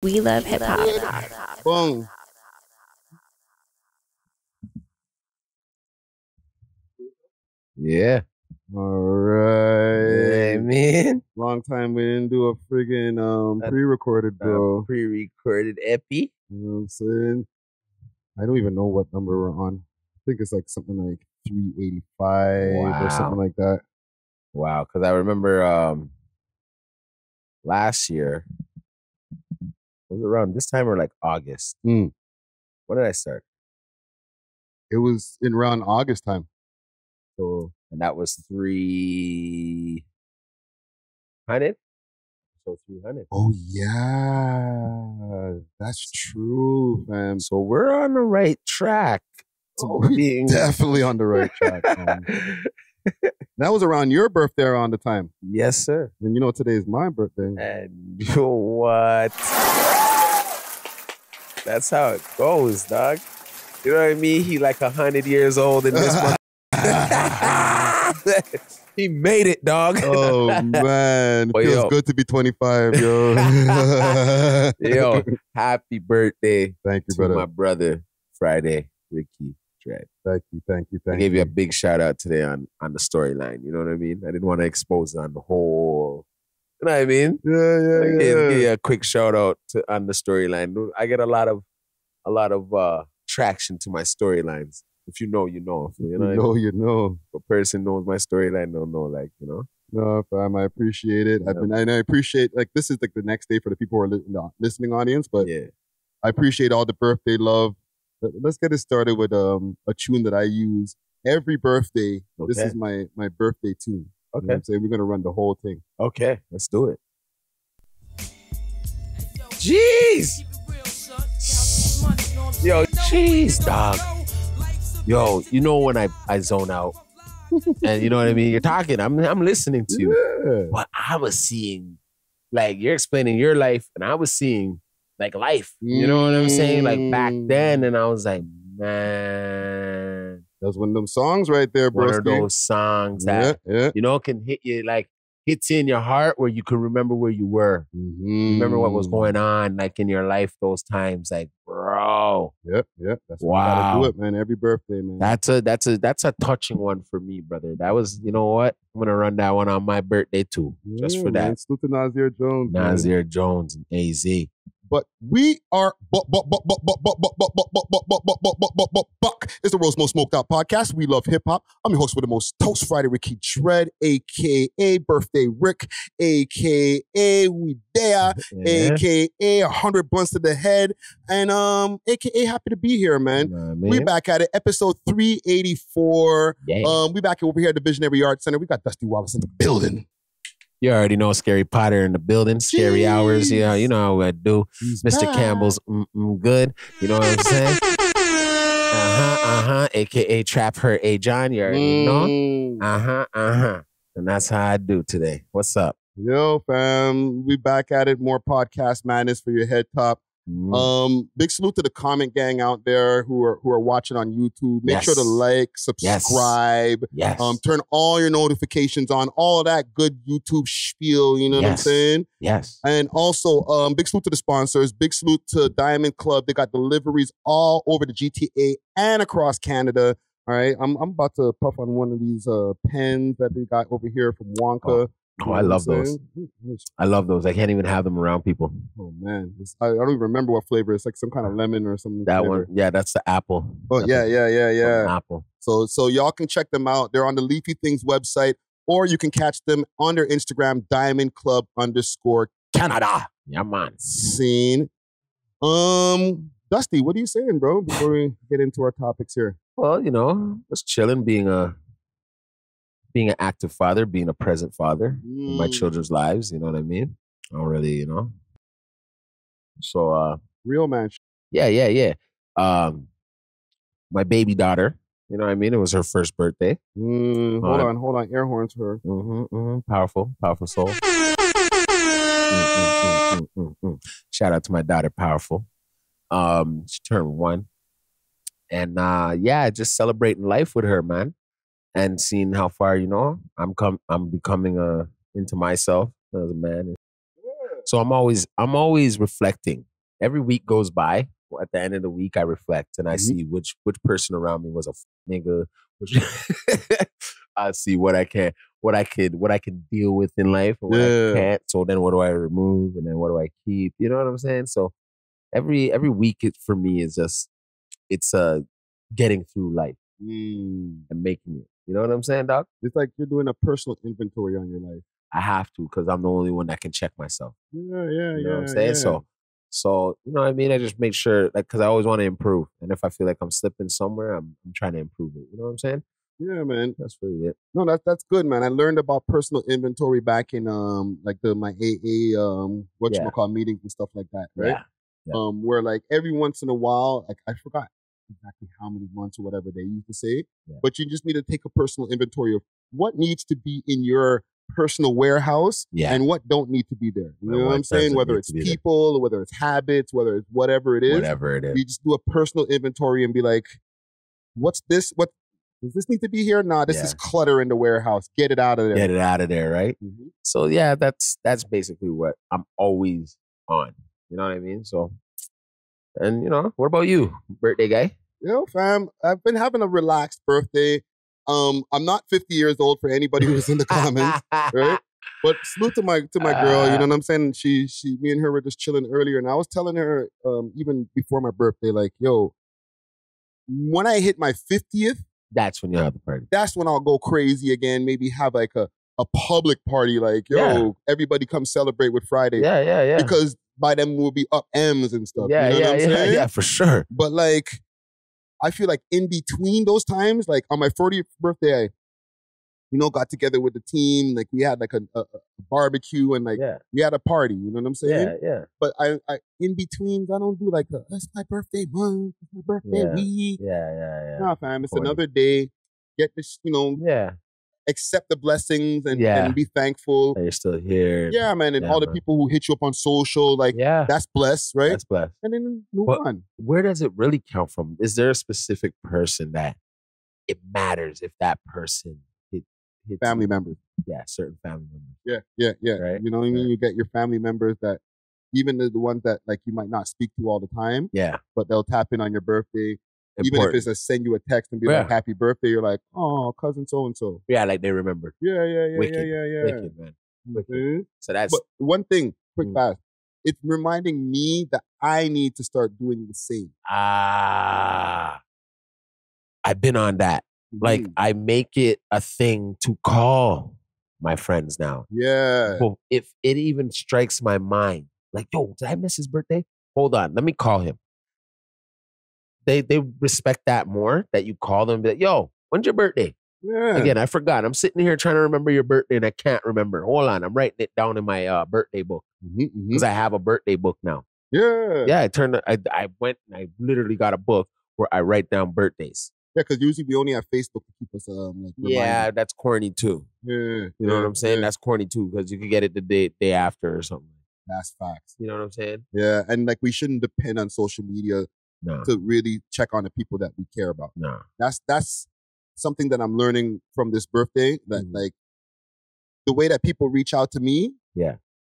We love hip hop. Boom. Yeah. All right. Hey, man. Long time we didn't do a friggin' pre-recorded, bro. Pre-recorded epi. You know what I'm saying? I don't even know what number we're on. I think it's like something like 385 or something like that. Wow, because I remember last year, was it around this time or like August? When did I start? It was in around August time. So, and that was 300. So 300. Oh yeah, that's true, fam. So we're on the right track. Definitely on the right track. That was around your birthday around the time. Yes, sir. And you know today is my birthday. And you know what? That's how it goes, dog. You know what I mean? He like 100 years old in this one. He made it, dog. Oh, man. Feels good to be 25, yo. Yo, happy birthday. Thank you, to brother. my brother, Friday, Ricky Dread. Thank you. I gave you a big shout out today on the storyline. You know what I mean? I didn't want to expose it on the whole. You know what I mean? Yeah. Give you a quick shout out on the storyline. I get a lot of traction to my storylines. If you know, you know. You know. You know. If a person knows my storyline, they'll know, like, you know. No, fam, I appreciate it. Yeah. I appreciate, like, this is like the next day for the people who are listening audience, but yeah. I appreciate all the birthday love. Let's get it started with a tune that I use every birthday. Okay. This is my birthday tune. Okay. You know what I'm saying? We're going to run the whole thing. Okay, let's do it. Jeez! Yo, jeez, dog. Yo, you know when I zone out, and you know what I mean? You're talking, I'm listening to you. Yeah. But I was seeing, like, you're explaining your life, and I was seeing, like, life. You know what I'm saying? Like, back then, and I was like, man. That's one of them songs right there, bro. One of those songs that, you know, can hit you, like, hits in your heart where you can remember where you were. Remember what was going on, like, in your life those times. Like, bro. Yep. That's why I gotta do it, man. Every birthday, man. That's a touching one for me, brother. That was, you know what? I'm gonna run that one on my birthday too. Just for that. Man. Salute to Nasir Jones. Nasir Jones and AZ. But we are Buck. It's the world's most smoked out podcast. We love hip hop. I'm your host with the most toast, Friday Ricky Dread, aka Birthday Rick, aka We There, aka 100 blunts to the head, and aka happy to be here, man. We back at it, episode 384. We back over here at the Visionary Arts Center. We got Dusty Wallace in the building. You already know Scary Potter in the building. Scary Hours. Yeah, you know how I do. Mr. Campbell's good. You know what I'm saying? AKA Trap Her A John. You already know. And that's how I do today. What's up? Yo, fam. We back at it. More podcast madness for your head top. Big salute to the comment gang out there who are watching on YouTube. Make sure to like, subscribe, turn all your notifications on, all that good YouTube spiel, you know what I'm saying? Yes. And also, big salute to the sponsors. Big salute to Diamond Club. They got deliveries all over the GTA and across Canada. All right. I'm about to puff on one of these pens that they got over here from Wonka. Oh, I love those. I love those. I can't even have them around people. Oh, man. I don't even remember what flavor. It's like some kind of lemon or something. That flavor. one. Yeah, that's the apple. Oh, yeah. Apple. So y'all can check them out. They're on the Leafy Things website, or you can catch them on their Instagram, diamondclub_Canada. Yeah, man. Scene. Dusty, what are you saying, bro, before we get into our topics here? Well, you know, just chilling, being an active father, being a present father in my children's lives, you know what I mean? I don't really, you know. So real man. Yeah. My baby daughter, you know what I mean? It was her first birthday. Hold on. Air horns for her. Powerful soul. Shout out to my daughter, Powerful. She turned 1. And just celebrating life with her, man. And seeing how far, you know, I'm becoming into myself as a man. So I'm always reflecting. Every week goes by. At the end of the week, I reflect and I see which person around me was a nigga. I see what I can deal with in life and what I can't. So then what do I remove and then what do I keep? You know what I'm saying? So every week for me is just it's getting through life and making it. You know what I'm saying, Doc? It's like you're doing a personal inventory on your life. I have to because I'm the only one that can check myself. You know what I'm saying? So, you know what I mean? I just make sure, like, because I always want to improve. And if I feel like I'm slipping somewhere, I'm trying to improve it. You know what I'm saying? Yeah, man. That's really it. No, that's good, man. I learned about personal inventory back in my AA whatchamacallit meetings and stuff like that, right? Yeah. Where like every once in a while, like I forgot exactly how many months or whatever they used to say, but you just need to take a personal inventory of what needs to be in your personal warehouse and what don't need to be there. You know what I'm saying? Whether it's people, or whether it's habits, whether it's whatever it is. You just do a personal inventory and be like, what's this? What does this need to be here? Nah, this is clutter in the warehouse. Get it out of there. Get it out of there, right? So yeah, that's basically what I'm always on. You know what I mean? So, and you know, what about you, birthday guy? Yo, fam, I've been having a relaxed birthday. I'm not 50 years old for anybody who's in the comments, right? But salute to my girl, you know what I'm saying? Me and her were just chilling earlier, and I was telling her, even before my birthday, like, yo, when I hit my 50th, that's when you have the party. That's when I'll go crazy again. Maybe have like a public party, like, yo, everybody come celebrate with Friday. Yeah. Because by then we'll be up M's and stuff. You know what I'm saying? Yeah, for sure. But like, I feel like in between those times, like on my 40th birthday, I, got together with the team. Like we had like a barbecue and like we had a party. You know what I'm saying? Yeah. But I in betweens, I don't do like that's my birthday month, it's my birthday week. Yeah. Nah, fam, it's another day. Get this, accept the blessings and be thankful. That you're still here. Yeah, man. And all the people who hit you up on social, like, that's blessed, right? That's blessed. And then move on. Where does it really come from? Is there a specific person that it matters if that person hits family members? Yeah, certain family members. Yeah. Right? You know what I mean? You get your family members that, even the ones that like you might not speak to all the time. Yeah. But they'll tap in on your birthday. Important. Even if it's a send you a text and be like, happy birthday, you're like, oh, cousin so-and-so. Yeah, like they remembered. Yeah. Wicked, man. Wicked. So that's... But one thing, quick fast, it's reminding me that I need to start doing the same. I've been on that. Like, I make it a thing to call my friends now. Yeah. But if it even strikes my mind, like, yo, did I miss his birthday? Hold on, let me call him. They respect that more, that you call them and be like, yo, when's your birthday? Yeah. Again, I forgot. I'm sitting here trying to remember your birthday and I can't remember. Hold on, I'm writing it down in my birthday book because I have a birthday book now. Yeah. Yeah, I went and I literally got a book where I write down birthdays. Yeah, because usually we only have Facebook to keep us like reminded. That's corny too. Yeah. You know what I'm saying? That's corny too because you could get it the day after or something. That's facts. You know what I'm saying? Yeah, and like we shouldn't depend on social media to really check on the people that we care about. No. That's something that I'm learning from this birthday, that like the way that people reach out to me. Yeah.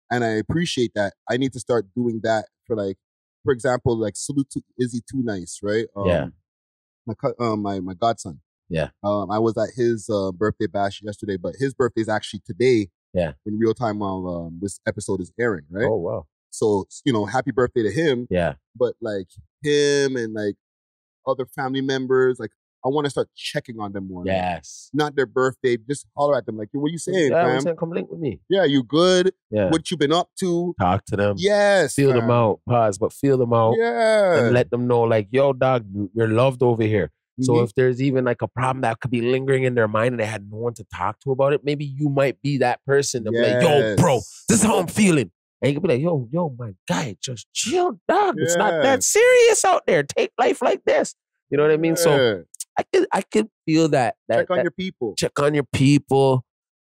And I appreciate that. I need to start doing that for example, like salute to Izzy Too Nice, right? My godson. Yeah. I was at his birthday bash yesterday, but his birthday is actually today. Yeah. In real time while this episode is airing, right? Oh, wow. So, happy birthday to him. Yeah. But like him and like other family members, like I want to start checking on them more. Yes. Not their birthday, just holler at them like, what are you saying, fam? Yeah, come link with me. Yeah, you good? Yeah. What you been up to? Talk to them. Yes. Feel them out. Pause, but feel them out. Yeah. And let them know like, yo, dog, you're loved over here. So if there's even like a problem that could be lingering in their mind and they had no one to talk to about it, maybe you might be that person to be like, yo, bro, this is how I'm feeling. And you can be like, yo, my guy, just chill, dog. It's not that serious out there. Take life like this. You know what I mean? So I could feel that. Check on your people. Check on your people.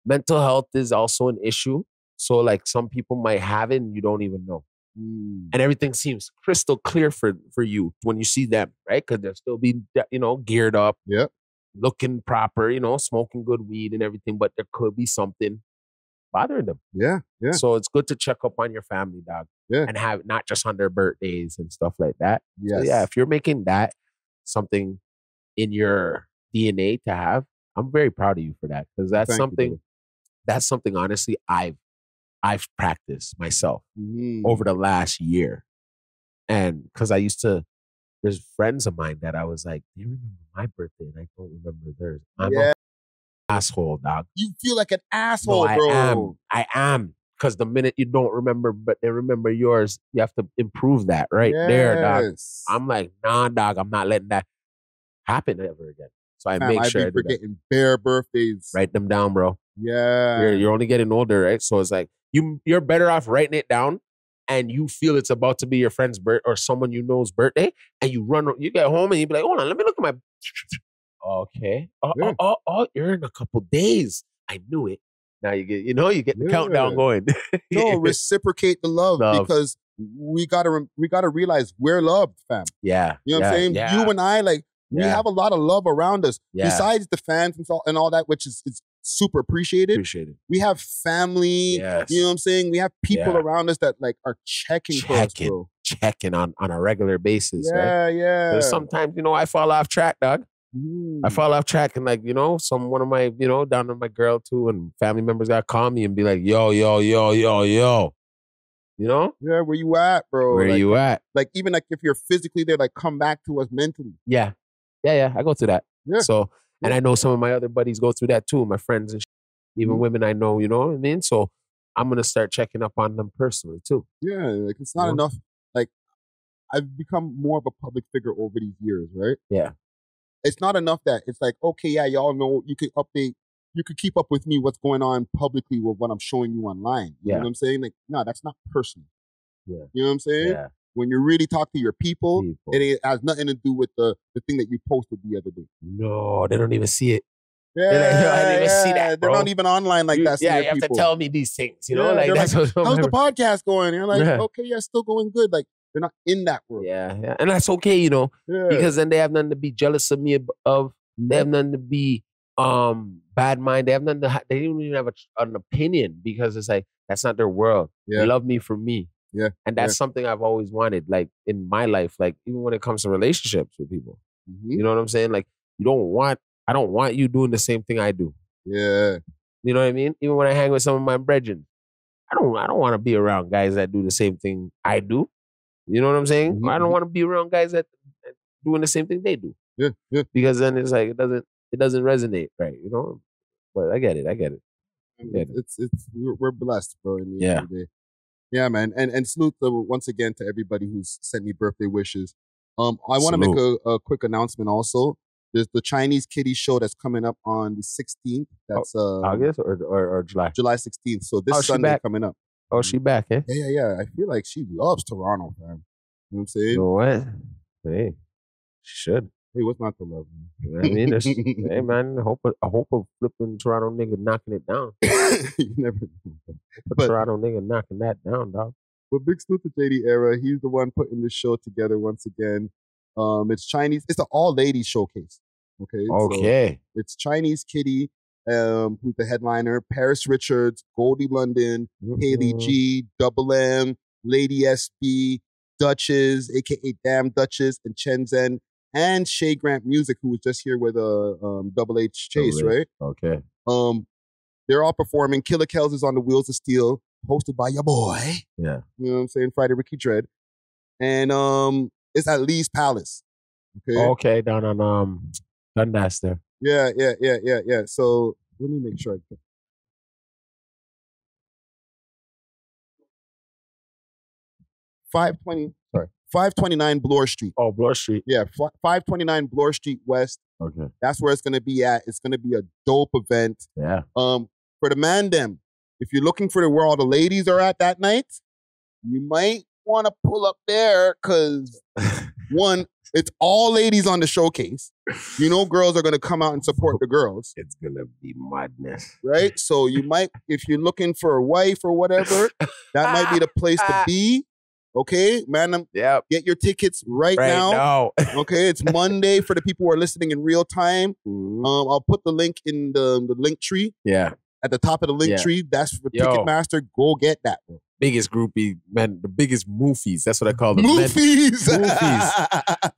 Mental health is also an issue. So like some people might have it and you don't even know. And everything seems crystal clear for you when you see them, right? Because they'll still be, geared up, looking proper, smoking good weed and everything. But there could be something bothering them. Yeah. So it's good to check up on your family, dog. Yeah. And have not just on their birthdays and stuff like that. Yes. So yeah, if you're making that something in your DNA to have, I'm very proud of you for that. Because that's something honestly I've practiced myself over the last year. And because there's friends of mine that I was like, they remember my birthday and I don't remember theirs. I'm an asshole, dog. You feel like an asshole, No, bro. I am. Because the minute you don't remember, but they remember yours, you have to improve that there, dog. I'm like, nah, dog, I'm not letting that happen ever again. So I make sure I do forgetting bare birthdays. Write them down, bro. Yeah. You're only getting older, right? So it's like, you're better off writing it down and you feel it's about to be your friend's birthday or someone you know's birthday, and you get home and you be like, hold on, let me look at my... Okay. You're in a couple days. I knew it. Now you get the countdown going. No, reciprocate the love because we gotta realize we're loved, fam. Yeah. You know what I'm saying? Yeah. You and I, like, we have a lot of love around us. Yeah. Besides the fans and all that, which is super appreciated. We have family. Yes. You know what I'm saying? We have people around us that like are checking for us, bro. Checking on a regular basis, right? Yeah. But sometimes, I fall off track, dog. I fall off track and like, one of my, down to my girl too, and family members got to call me and be like, yo. Yeah, where you at, bro? Where you at? Like, even like if you're physically there, like come back to us mentally. Yeah. I go through that. Yeah. So, and I know some of my other buddies go through that too, my friends and even women I know, you know what I mean? So I'm going to start checking up on them personally too. Yeah, like it's not enough. Like, I've become more of a public figure over these years, right? Yeah. It's not enough that it's like, okay, yeah, y'all know, you can update, you could keep up with me what's going on publicly with what I'm showing you online. You know what I'm saying? Like, no, that's not personal. Yeah. You know what I'm saying? Yeah. When you really talk to your people, it has nothing to do with the thing that you posted the other day. No, they don't even see it. Yeah, I didn't even see that, bro. They're not even online like that. Yeah, you have to tell me these things, like that's like, how's the podcast going? And you're like, okay, yeah, still going good. Like, they're not in that world. Yeah. And that's okay, because then they have nothing to be jealous of me of. They have nothing to be bad mind. They have nothing to, they don't even have an opinion because it's like, that's not their world. Yeah. They love me for me. Yeah. And that's something I've always wanted, like in my life, like even when it comes to relationships with people. You know what I'm saying? Like, I don't want you doing the same thing I do. Yeah. You know what I mean? Even when I hang with some of my brethren, I don't want to be around guys that do the same thing I do. You know what I'm saying? I don't want to be around guys that doing the same thing they do. Yeah. Because then it's like it doesn't resonate, right? But I get it. We're blessed, bro. In the end of the day. Yeah, man. And salute once again to everybody who's sent me birthday wishes. I want to make a quick announcement also. There's the Chinese Kitty show that's coming up on the 16th. That's August or July? July 16th. So this Sunday coming up. Oh, she back, eh? Yeah. I feel like she loves Toronto, fam. You know what I'm saying? You know what? Hey, she should. Hey, what's not to love? You know what I mean? Hey, man, I hope a flipping Toronto nigga knocking it down. You never know. But Toronto nigga knocking that down, dog. But big salute to JD Era. He's the one putting this show together once again. It's Chinese. It's an all-ladies showcase. Okay. So it's Chinese Kitty, who's the headliner. Paris Richards, Goldie London, Haley G, Double M, Lady SB, Duchess, aka Damn Duchess, and Chen Zhen, and Shay Grant Music, who was just here with Double H Chase, right? Okay. They're all performing. Killer Kells is on the Wheels of Steel, hosted by your boy. Yeah. You know what I'm saying? Friday Ricky Dread. And it's at Lee's Palace. Okay, down on Dundas there. Yeah. So let me make sure I put 529 Bloor Street. Oh, Bloor Street. Yeah, 529 Bloor Street West. Okay. That's where it's gonna be at. It's gonna be a dope event. Yeah. For the man them, if you're looking for where all the ladies are at that night, you might want to pull up there because one, it's all ladies on the showcase. Girls are gonna come out and support the girls. It's gonna be madness, right? So you might, if you're looking for a wife or whatever, that might be the place to be. Okay, man. Get your tickets right now. Okay, it's Monday for the people who are listening in real time. I'll put the link in the link tree. Yeah. at the top of the link tree. That's for Ticketmaster. Go get that, bro. Biggest groupie, man. The biggest moofies. That's what I call them. Moofies.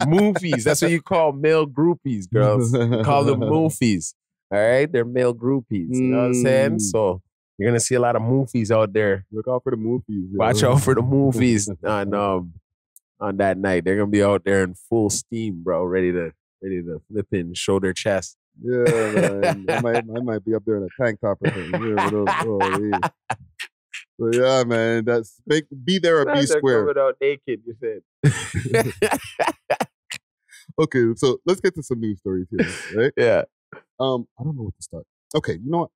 Moofies. That's what you call male groupies, girls. You call them moofies. All right? They're male groupies. You know what I'm saying? So you're going to see a lot of moofies out there. Look out for the moofies. Watch out for the moofies on that night. They're going to be out there in full steam, bro, ready to flip in, show their chest. Yeah, man. I might be up there in a tank top or something. But yeah, man, be there or be square. Coming out naked, you said. Okay, so let's get to some news stories here, right? Yeah. I don't know what to start. Okay, you know what?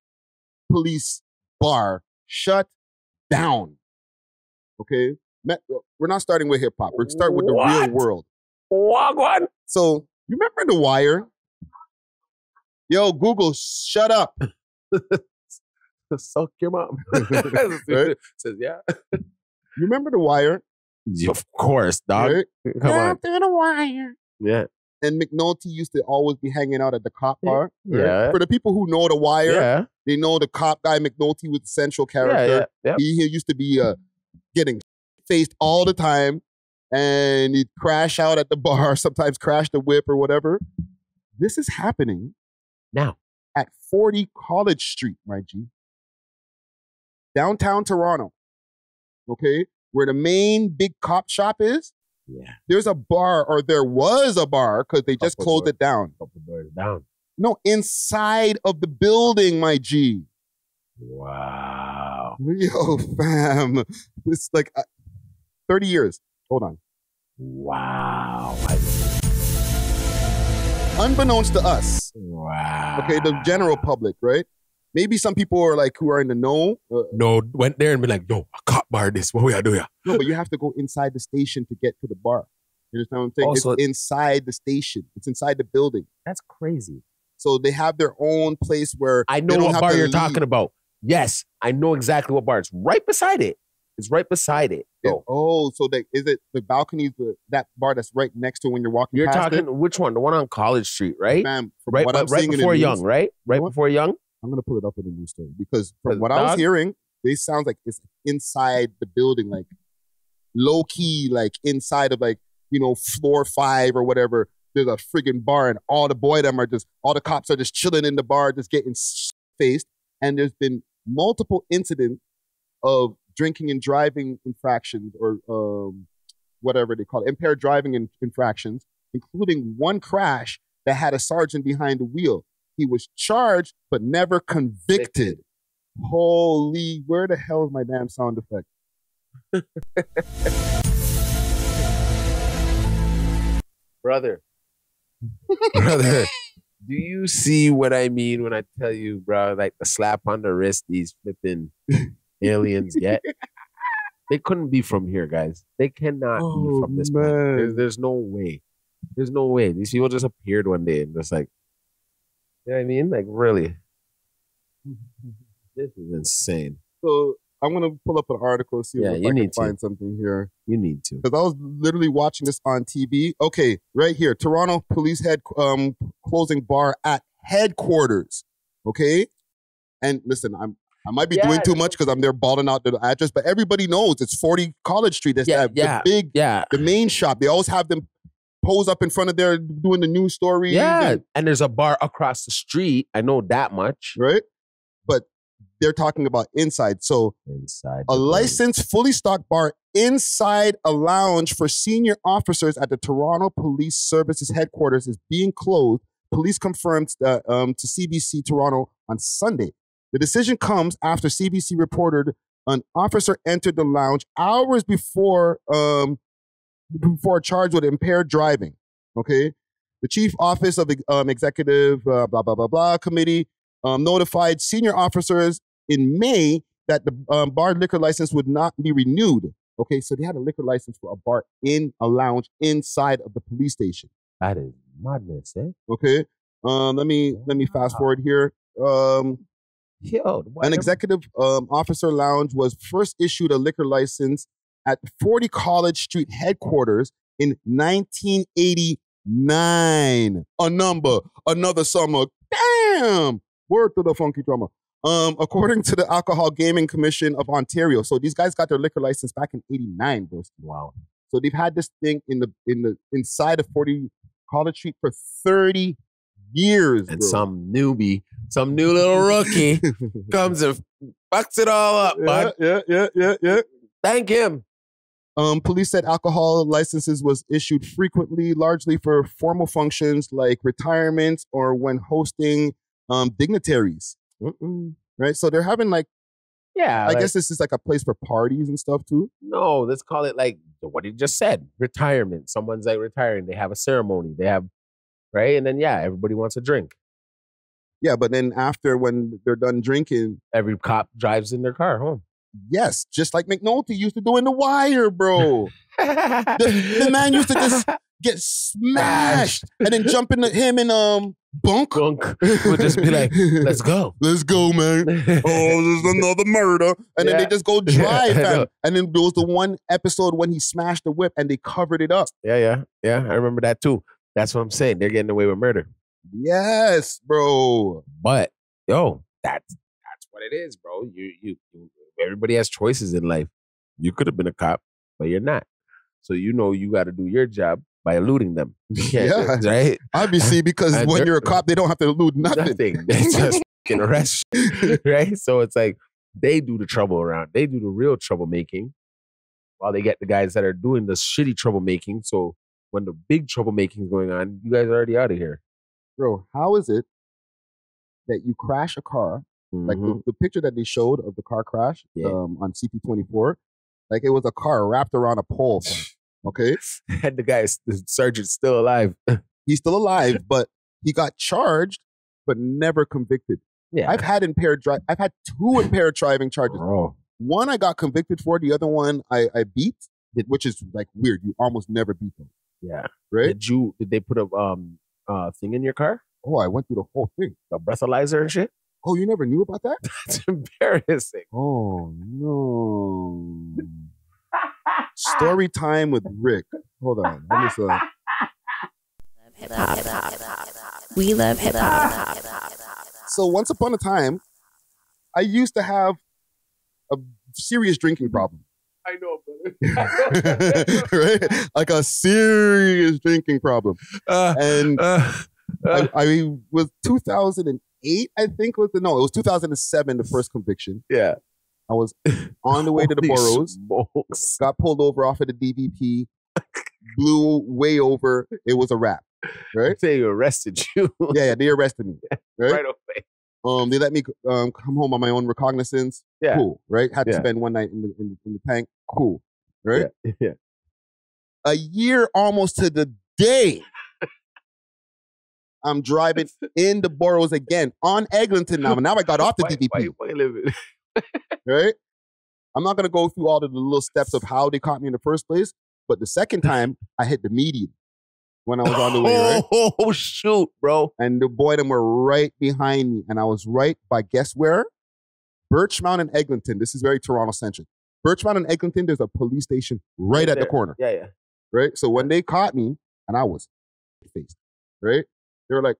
Police bar shut down. Okay, we're not starting with hip hop. We're starting with the real world. What? So you remember The Wire? Yo, Google, shut up. Suck your mom. Right? Says, yeah. You remember The Wire? Of course, dog. Right? Come on. Through the wire. Yeah. And McNulty used to always be hanging out at the cop bar. Right? Yeah. For the people who know The Wire, they know the cop guy McNulty was the central character. Yeah. He used to be getting faced all the time, and he'd crash out at the bar, sometimes crash the whip or whatever. This is happening now at 40 College Street, my G. Downtown Toronto, okay, where the main big cop shop is. Yeah, there's a bar, or there was a bar, because they just closed it down. Couple doors down. No, inside of the building, my G. Wow. Yo, fam, it's like 30 years. Hold on. Wow. Unbeknownst to us. Wow. Okay, the general public, right? Maybe some people are like, who are in the know. No, went there and be like, yo, a cop bar this. What we are doing? No, but you have to go inside the station to get to the bar. You understand what I'm saying? Also, it's inside the station. It's inside the building. That's crazy. So they have their own place where I know what bar you're talking about. Yes, I know exactly what bar. It's right beside it. It's right beside it. So is it the balcony, that bar that's right next to when you're walking You're past talking, which one? The one on College Street, right? Ma'am, right before Young, right? Right before Young? I'm going to pull it up in the news story, because from what I was hearing, they sound like it's inside the building, like low key, like inside of floor 5 or whatever. There's a friggin' bar, and all the cops are just chilling in the bar, just getting faced. And there's been multiple incidents of drinking and driving infractions, or whatever they call it, impaired driving infractions, including one crash that had a sergeant behind the wheel. He was charged, but never convicted. Holy, where the hell is my damn sound effect? Brother, do you see what I mean when I tell you, bro, like the slap on the wrist these flipping aliens get? They couldn't be from here, guys. They cannot be from this planet. There's no way. There's no way. These people just appeared one day and just like, you know what I mean? Like, really? This is insane. So I'm going to pull up an article, see if I can find something here. You need to. Because I was literally watching this on TV. Okay, right here. Toronto police closing bar at headquarters. Okay? And listen, I might be doing too much because I'm there balling out the address, but everybody knows it's 40 College Street. That's the main shop. They always have them pose up in front of there doing the news stories. Yeah, and there's a bar across the street. I know that much. Right? But they're talking about inside. So a licensed, fully stocked bar inside a lounge for senior officers at the Toronto Police Services headquarters is being closed. Police confirmed to CBC Toronto on Sunday. The decision comes after CBC reported an officer entered the lounge hours before charged with impaired driving. Okay, the Chief Office of Executive blah blah blah blah committee notified senior officers in May that the bar liquor license would not be renewed. Okay, so they had a liquor license for a bar in a lounge inside of the police station. That is madness, eh? Okay, let me fast forward here. An executive officer lounge was first issued a liquor license at 40 College Street headquarters in 1989. Another summer. Damn! Word to the funky drummer. According to the Alcohol Gaming Commission of Ontario, so these guys got their liquor license back in '89, bro. Wow. So they've had this thing in the inside of 40 College Street for 30 years, and bro. some newbie, some new little rookie comes and fucks it all up, bud. Yeah. Thank him. Police said alcohol licenses was issued frequently, largely for formal functions like retirements or when hosting dignitaries. Right? So they're having like, I guess this is like a place for parties and stuff too. No, let's call it like what he just said, retirement. Someone's like retiring. They have a ceremony. They have, right? And then, everybody wants a drink. Yeah, but then after when they're done drinking, every cop drives in their car home. Yes, just like McNulty used to do in The Wire, bro. the man used to just get smashed and then jump into him and Bunk would just be like, let's go. Let's go, man. There's another murder. And then they just go drive. And then there was the one episode when he smashed the whip and they covered it up. Yeah. I remember that too. That's what I'm saying. They're getting away with murder. Yes, bro. But, that's what it is, bro. You everybody has choices in life. You could have been a cop, but you're not. So you got to do your job by eluding them. Yeah, right? Obviously, because when you're a cop, they don't have to elude nothing. They just can arrest you, right? So it's like they do the trouble around. They do the real troublemaking while they get the guys that are doing the shitty troublemaking. So when the big troublemaking is going on, you guys are already out of here. Bro, how is it that you crash a car? Like the picture that they showed of the car crash on CP24, like it was a car wrapped around a pole. Okay? And the sergeant's still alive. He's still alive, but he got charged, but never convicted. Yeah. I've had 2 impaired driving charges. Oh. One I got convicted for, the other one I beat, which is like weird. You almost never beat them. Yeah. Right? Did they put a thing in your car? Oh, I went through the whole thing. A breathalyzer and shit? Oh, you never knew about that? That's embarrassing. Oh, no. Story time with Rick. Hold on. Let me see. We love hip hop. So once upon a time, I used to have a serious drinking problem. I know, brother. Right? Like a serious drinking problem. I was 2008, I think it was 2007, the first conviction. Yeah. I was on the way to the boroughs, smokes. got pulled over off of the DVP, blew way over. It was a wrap, right? They arrested you. Yeah, they arrested me. Right away. They let me come home on my own recognizance. Yeah. Cool, right? Had to spend one night in the tank. Cool, right? Yeah. A year almost to the day, I'm driving in the boroughs again on Eglinton now. Now I got off the DVP. Why you living? Right? I'm not going to go through all of the little steps of how they caught me in the first place, but the second time I hit the median when I was on the way, right? Oh, shoot, bro. And the boy them were right behind me, and I was right by, guess where? Birchmount and Eglinton. This is very Toronto-centric. Birchmount and Eglinton, there's a police station right at the corner. Yeah. Right? So when they caught me, and I was faced, right? They were like,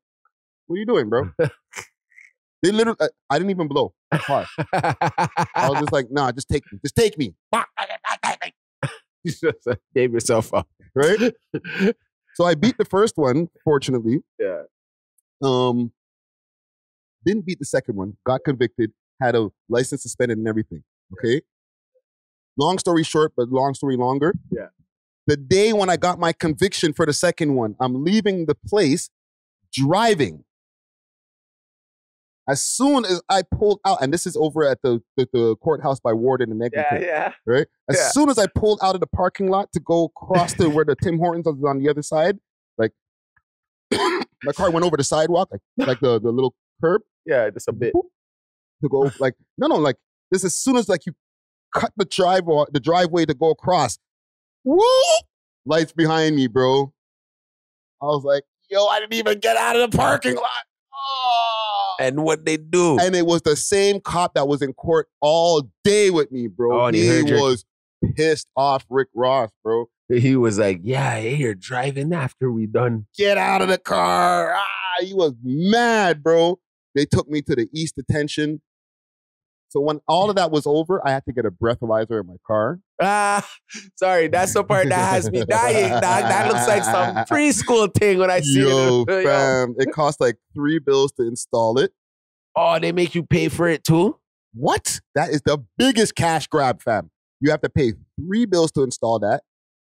what are you doing, bro? They literally, I didn't even blow hard. I was just like, nah, just take me. Just take me. You just gave yourself up. Right? So I beat the first one, fortunately. Yeah. Didn't beat the second one. Got convicted. Had a license suspended and everything. Okay? Long story short, but long story longer. Yeah. The day when I got my conviction for the second one, I'm leaving the place driving. As soon as I pulled out, and this is over at the courthouse by Warden and Eglinton, right? As soon as I pulled out of the parking lot to go across to where the Tim Hortons was on the other side, like my car went over the sidewalk, like the little curb. Yeah, just a bit. To go like like this. As soon as like you cut the driveway to go across, woo! Lights behind me, bro. I was like, yo, I didn't even get out of the parking lot. Oh. And what they do? And it was the same cop that was in court all day with me, bro. Oh, and he was pissed off Rick Ross, bro. He was like, yeah, hey, you're driving after we done. Get out of the car. He was mad, bro. They took me to the East Detention. So when all of that was over, I had to get a breathalyzer in my car. Sorry, that's the part that has me dying, dog. That looks like some preschool thing when I see it. Fam, it cost like $3 to install it. Oh, they make you pay for it too? What? That is the biggest cash grab, fam. You have to pay $3 to install that.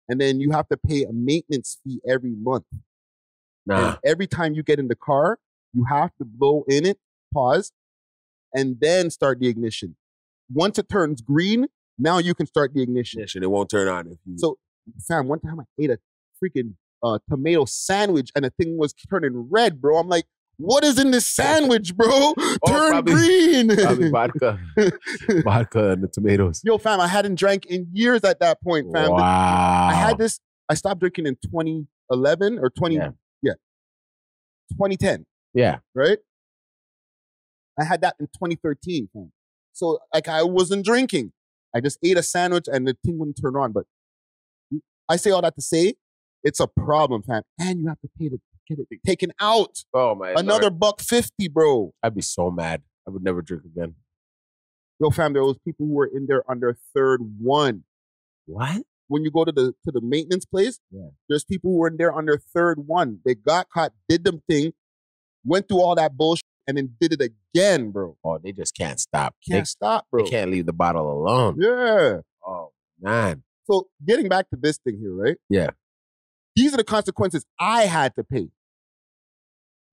And then you have to pay a maintenance fee every month. Nah. And every time you get in the car, you have to blow in it, pause, and then start the ignition. Once it turns green, now you can start the ignition. It won't turn on. So, fam, one time I ate a freaking tomato sandwich and the thing was turning red, bro. I'm like, what is in this sandwich, bro? Turn green. Probably vodka. Vodka and the tomatoes. Yo, fam, I hadn't drank in years at that point, fam. Wow. I stopped drinking in 2011 or 2010. Yeah. Right? I had that in 2013, fam. So, like, I wasn't drinking. I just ate a sandwich and the thing wouldn't turn on. But I say all that to say, it's a problem, fam. And you have to pay to get it taken out. Oh, my Another $1.50, bro. I'd be so mad. I would never drink again. Yo, fam, there was people who were in there on their third one. What? When you go to the maintenance place, there's people who were in there on their third one. They got caught, did them thing, went through all that bullshit, and then did it again, bro. Oh, they just can't stop. Can't stop, bro. They can't leave the bottle alone. Yeah. Oh, man. So getting back to this thing here, right? Yeah. These are the consequences I had to pay.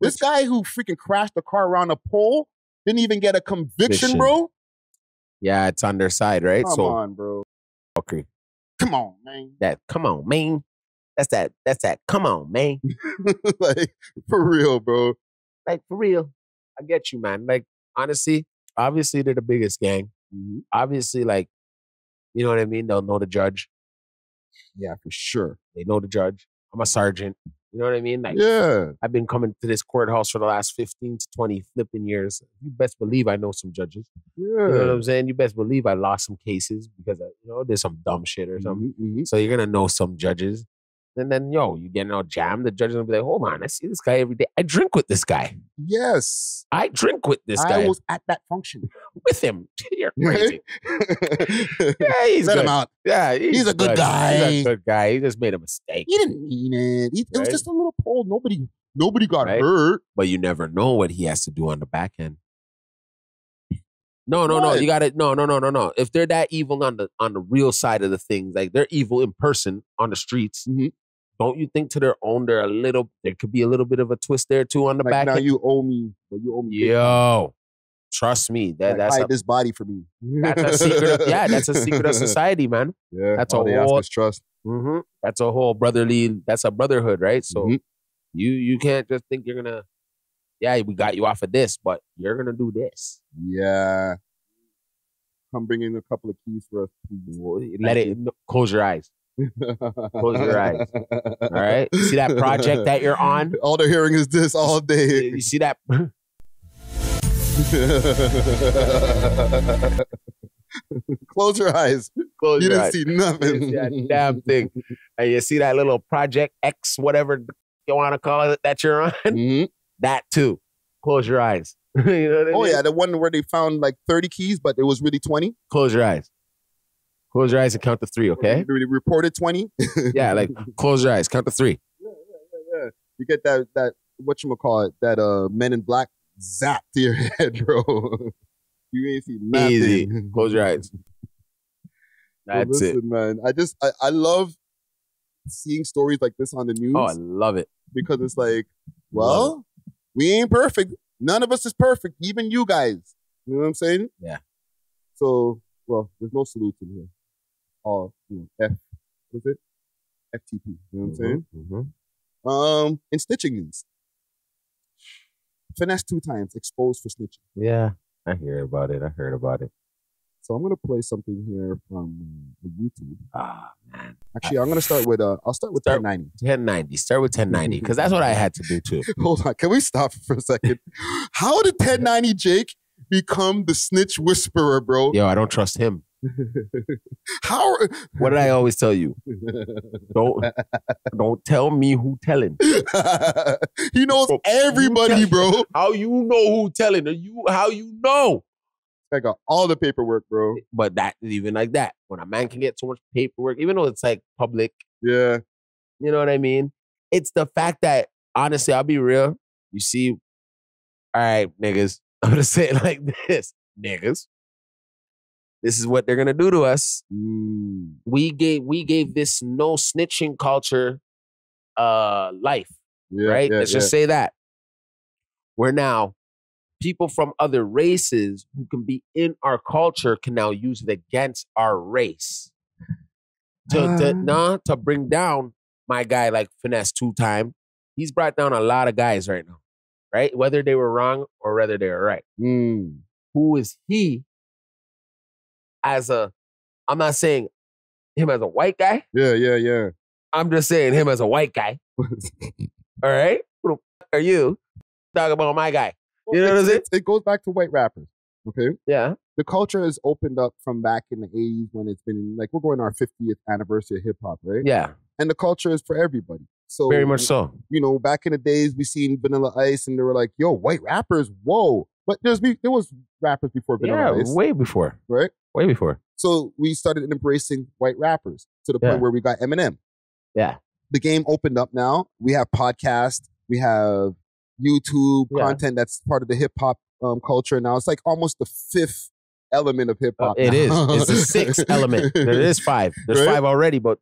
This guy who freaking crashed the car around a pole didn't even get a conviction, bro. Yeah, it's on their side, right? Come on, bro. Okay. Come on, man. Come on, man. That's that. Come on, man. Like, for real, bro. Like, for real. I get you, man. Like, honestly, obviously they're the biggest gang. Mm-hmm. Obviously, like, you know what I mean? They'll know the judge. Yeah, for sure. They know the judge. I'm a sergeant. You know what I mean? Like, yeah. I've been coming to this courthouse for the last 15 to 20 flipping years. You best believe I know some judges. Yeah. You know what I'm saying? You best believe I lost some cases because, there's some dumb shit or something. Mm-hmm. So you're going to know some judges. And then, you getting all jammed. The judge will be like, hold on, I see this guy every day. I drink with this guy. Yes. I drink with this guy. I was at that function. With him. You're crazy. Yeah, he's Let good. him out. Yeah, he's a good guy. He's a good guy. He just made a mistake. He didn't mean it. It was just a little pole. Nobody got hurt. But you never know what he has to do on the back end. No. You got it. No. If they're that evil on the real side of the things, like they're evil in person on the streets, don't you think to their own there could be a little bit of a twist there too on the back now end? you owe me, but you owe me. Yo, trust me. That's hide this body for me. That's a secret. That's a secret of society, man. Yeah, that's all they ask is trust. Mm-hmm. That's a whole brotherly. That's a brotherhood, right? So you can't just think you're gonna. Yeah, we got you off of this, but you're gonna do this. Yeah. Come bring in a couple of keys for us, please. Let it close your eyes. Close your eyes. All right. You see that project that you're on? All they're hearing is this all day. You see that? Close your eyes. You didn't see nothing. You see that damn thing. And you see that little Project X, whatever you want to call it, that you're on? Mm-hmm. That too. Close your eyes. You know what I mean? Yeah, the one where they found like 30 keys, but it was really 20. Close your eyes. Close your eyes and count to 3, okay? They reported 20. Yeah, like close your eyes, count to 3. Yeah. You get that whatchamacallit, that Men in Black zap to your head, bro. You ain't see nothing. Easy. Close your eyes. That's it. Man. I love seeing stories like this on the news. Oh, I love it. Because it's like, well, we ain't perfect. None of us is perfect. Even you guys. You know what I'm saying? Yeah. So, well, there's no solution here. What is it? FTP. You know what I'm saying? Mm-hmm. In snitching news. Finesse 2 times, exposed for snitching. Yeah, I heard about it. So I'm going to play something here from the YouTube. Ah, man. Actually, I'm going to start with, I'll start with 1090. 1090. Start with 1090, because that's what I had to do too. Hold on. Can we stop for a second? How did 1090 Jake become the snitch whisperer, bro? Yo, I don't trust him. How? What did I always tell you? Don't tell me who telling. He knows everybody, bro. How you know who telling? How you know? I got all the paperwork, bro. But that even like that, when a man can get so much paperwork, even though it's like public, Yeah. you know what I mean? It's the fact that, honestly, I'll be real. You see, all right, niggas, I'm gonna say it like this, niggas. This is what they're gonna do to us. We gave this no snitching culture life, right? Let's just say that. Where now people from other races who can be in our culture can now use it against our race to bring down my guy like Finesse 2 Time. He's brought down a lot of guys right now, right? Whether they were wrong or whether they were right. Who is he as a, I'm not saying him as a white guy. Yeah. I'm just saying him as a white guy. All right? Who the fuck are you? Talk about my guy. You know what I'm saying? It goes back to white rappers. Okay. Yeah. The culture has opened up from back in the 80s when it's been like, we're going our 50th anniversary of hip hop, right? Yeah. And the culture is for everybody. So very much so. You know, back in the days, we seen Vanilla Ice and they were like, yo, white rappers, whoa. But there was rappers before Vanilla Ice. Way before. Right? Way before. So we started embracing white rappers to the point where we got Eminem. Yeah. The game opened up now. We have podcasts. We have YouTube content that's part of the hip hop culture now. It's like almost the 5th element of hip hop. It is. It's the 6th element. There is 5. There's 5 already, but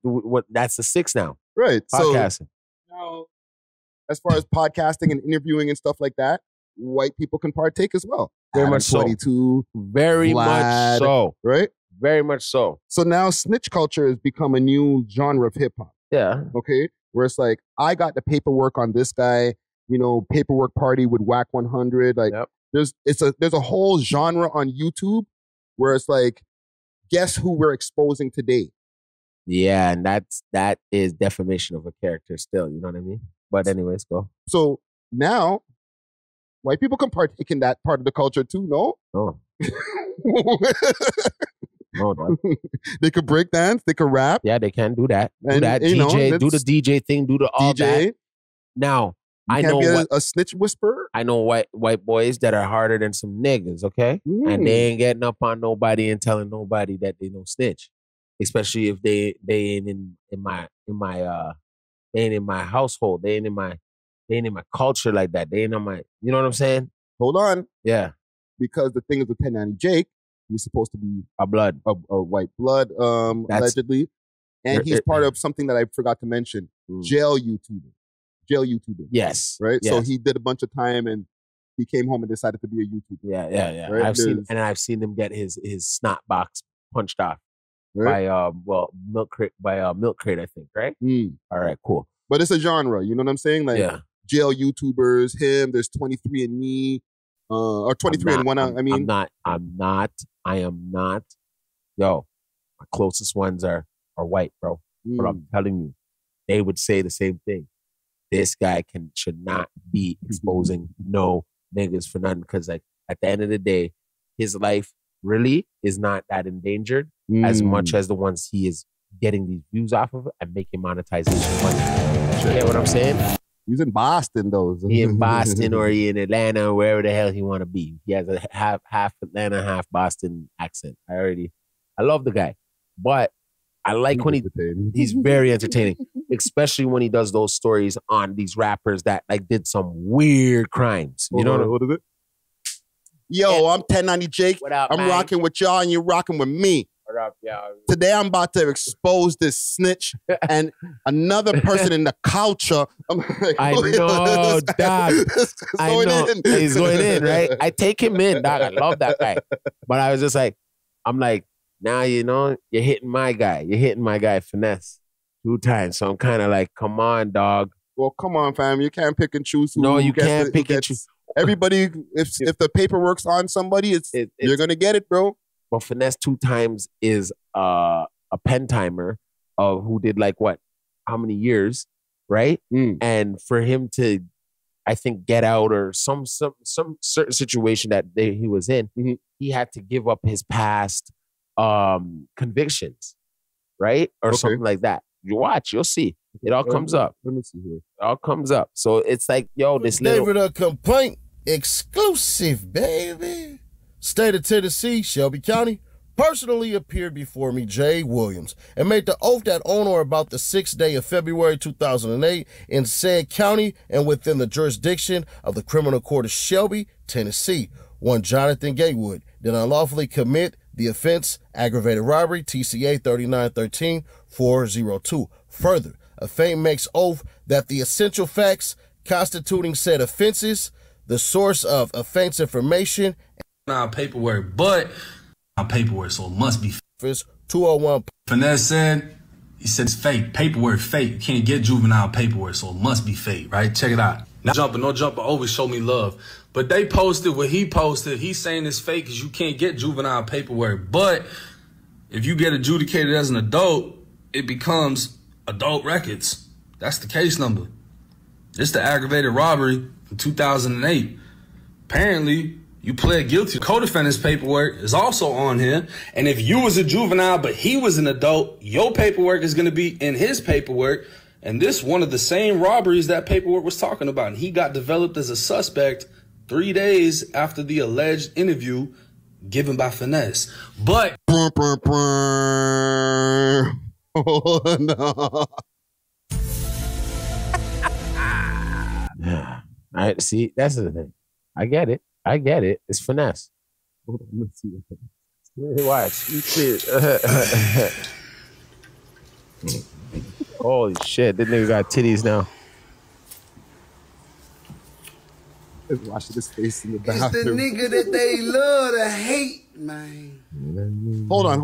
that's the 6th now. Right. Podcasting. So now, as far as podcasting and interviewing and stuff like that, white people can partake as well. Very much so. 22. Very much so. Right? Very much so. So now snitch culture has become a new genre of hip hop. Yeah. Okay. Where it's like, I got the paperwork on this guy, you know, paperwork party with Whack 100. Like there's a whole genre on YouTube where it's like, guess who we're exposing today? Yeah, and that is defamation of a character still, you know what I mean? But anyways, go. So now white people can partake in that part of the culture too, no? No. No, dog. They could break dance, they could rap. Yeah, they can do that. Do And, that. you know, DJ, do the DJ thing, do the all that. Now, you I can't know be what a snitch whisperer. I know white boys that are harder than some niggas, okay? And they ain't getting up on nobody and telling nobody that they don't snitch. Especially if they ain't in my they ain't in my household. They ain't in my culture like that. They ain't on my, you know what I'm saying? Hold on. Yeah. Because the thing is with 1090 Jake, he's supposed to be a white blood, allegedly. And he's part of something that I forgot to mention. Jail YouTuber. Yes. Right? Yes. So he did a bunch of time and he came home and decided to be a YouTuber. Yeah. Right? I've seen him get his snot box punched off right? by Milk Crate, I think, right? All right, cool. But it's a genre, you know what I'm saying? Like jail YouTubers, him, there's 23andMe, or 23andOne, I am not. Yo, my closest ones are white, bro. But I'm telling you, they would say the same thing. This guy should not be exposing no niggas for nothing. Because like at the end of the day, his life really is not that endangered as much as the ones he is getting these views off of and making monetization money. You get what I'm saying? He's in Boston though. He in Boston or he in Atlanta or wherever the hell he want to be. He has a half Atlanta, half Boston accent. I love the guy, but I like when he's very entertaining, especially when he does those stories on these rappers that like did some weird crimes. You know what is it? Yo, I'm 1090 Jake. What up, I'm man? rocking with y'all and you're rocking with me. What up, y'all? Today I'm about to expose this snitch and another person in the culture. I know, dog. I know. He's going in, right? I take him in, dog. I love that guy. But I was just like, I'm like, now you know, you're hitting my guy. You're hitting my guy Finesse 2 times. So I'm kind of like, come on, dog. Well, come on, fam. You can't pick and choose. No, you can't pick and choose. Everybody, if the paperwork's on somebody, you're gonna get it, bro. Well, Finesse 2 times is a pen timer of who did like what, how many years, right? And for him to, I think, get out or some certain situation that he was in, he had to give up his past convictions, right, or something like that. You watch, you'll see. It all comes up. Let me see here. It all comes up. So it's like, yo, this David, a complaint exclusive, baby. State of Tennessee, Shelby County, personally appeared before me, Jay Williams, and made the oath that on or about the 6th day of February 2008 in said county and within the jurisdiction of the Criminal Court of Shelby, Tennessee, one Jonathan Gatewood did unlawfully commit the offense aggravated robbery, TCA 3913-402. Further, a faint makes oath that the essential facts constituting said offenses, the source of offense information, our paperwork, but our paperwork, so it must be 201. Finesse said, he said it's fake. Paperwork fake. You can't get juvenile paperwork, so it must be fake, right? Check it out. No jumper always show me love. But they posted what he posted. He's saying it's fake because you can't get juvenile paperwork. But if you get adjudicated as an adult, it becomes adult records. That's the case number. It's the aggravated robbery from 2008. Apparently, you pled guilty. Co-defendant's paperwork is also on here. And if you was a juvenile, but he was an adult, your paperwork is going to be in his paperwork. And this one of the same robberies that paperwork was talking about. And he got developed as a suspect 3 days after the alleged interview given by Finesse. But Oh, no. All right, see, that's the thing. I get it. It's Finesse. Hold on, let's see. Watch. You see it. Holy shit, this nigga got titties now. Let's watch this face in the It's bathroom. the nigga that they love to hate, man. Hold on.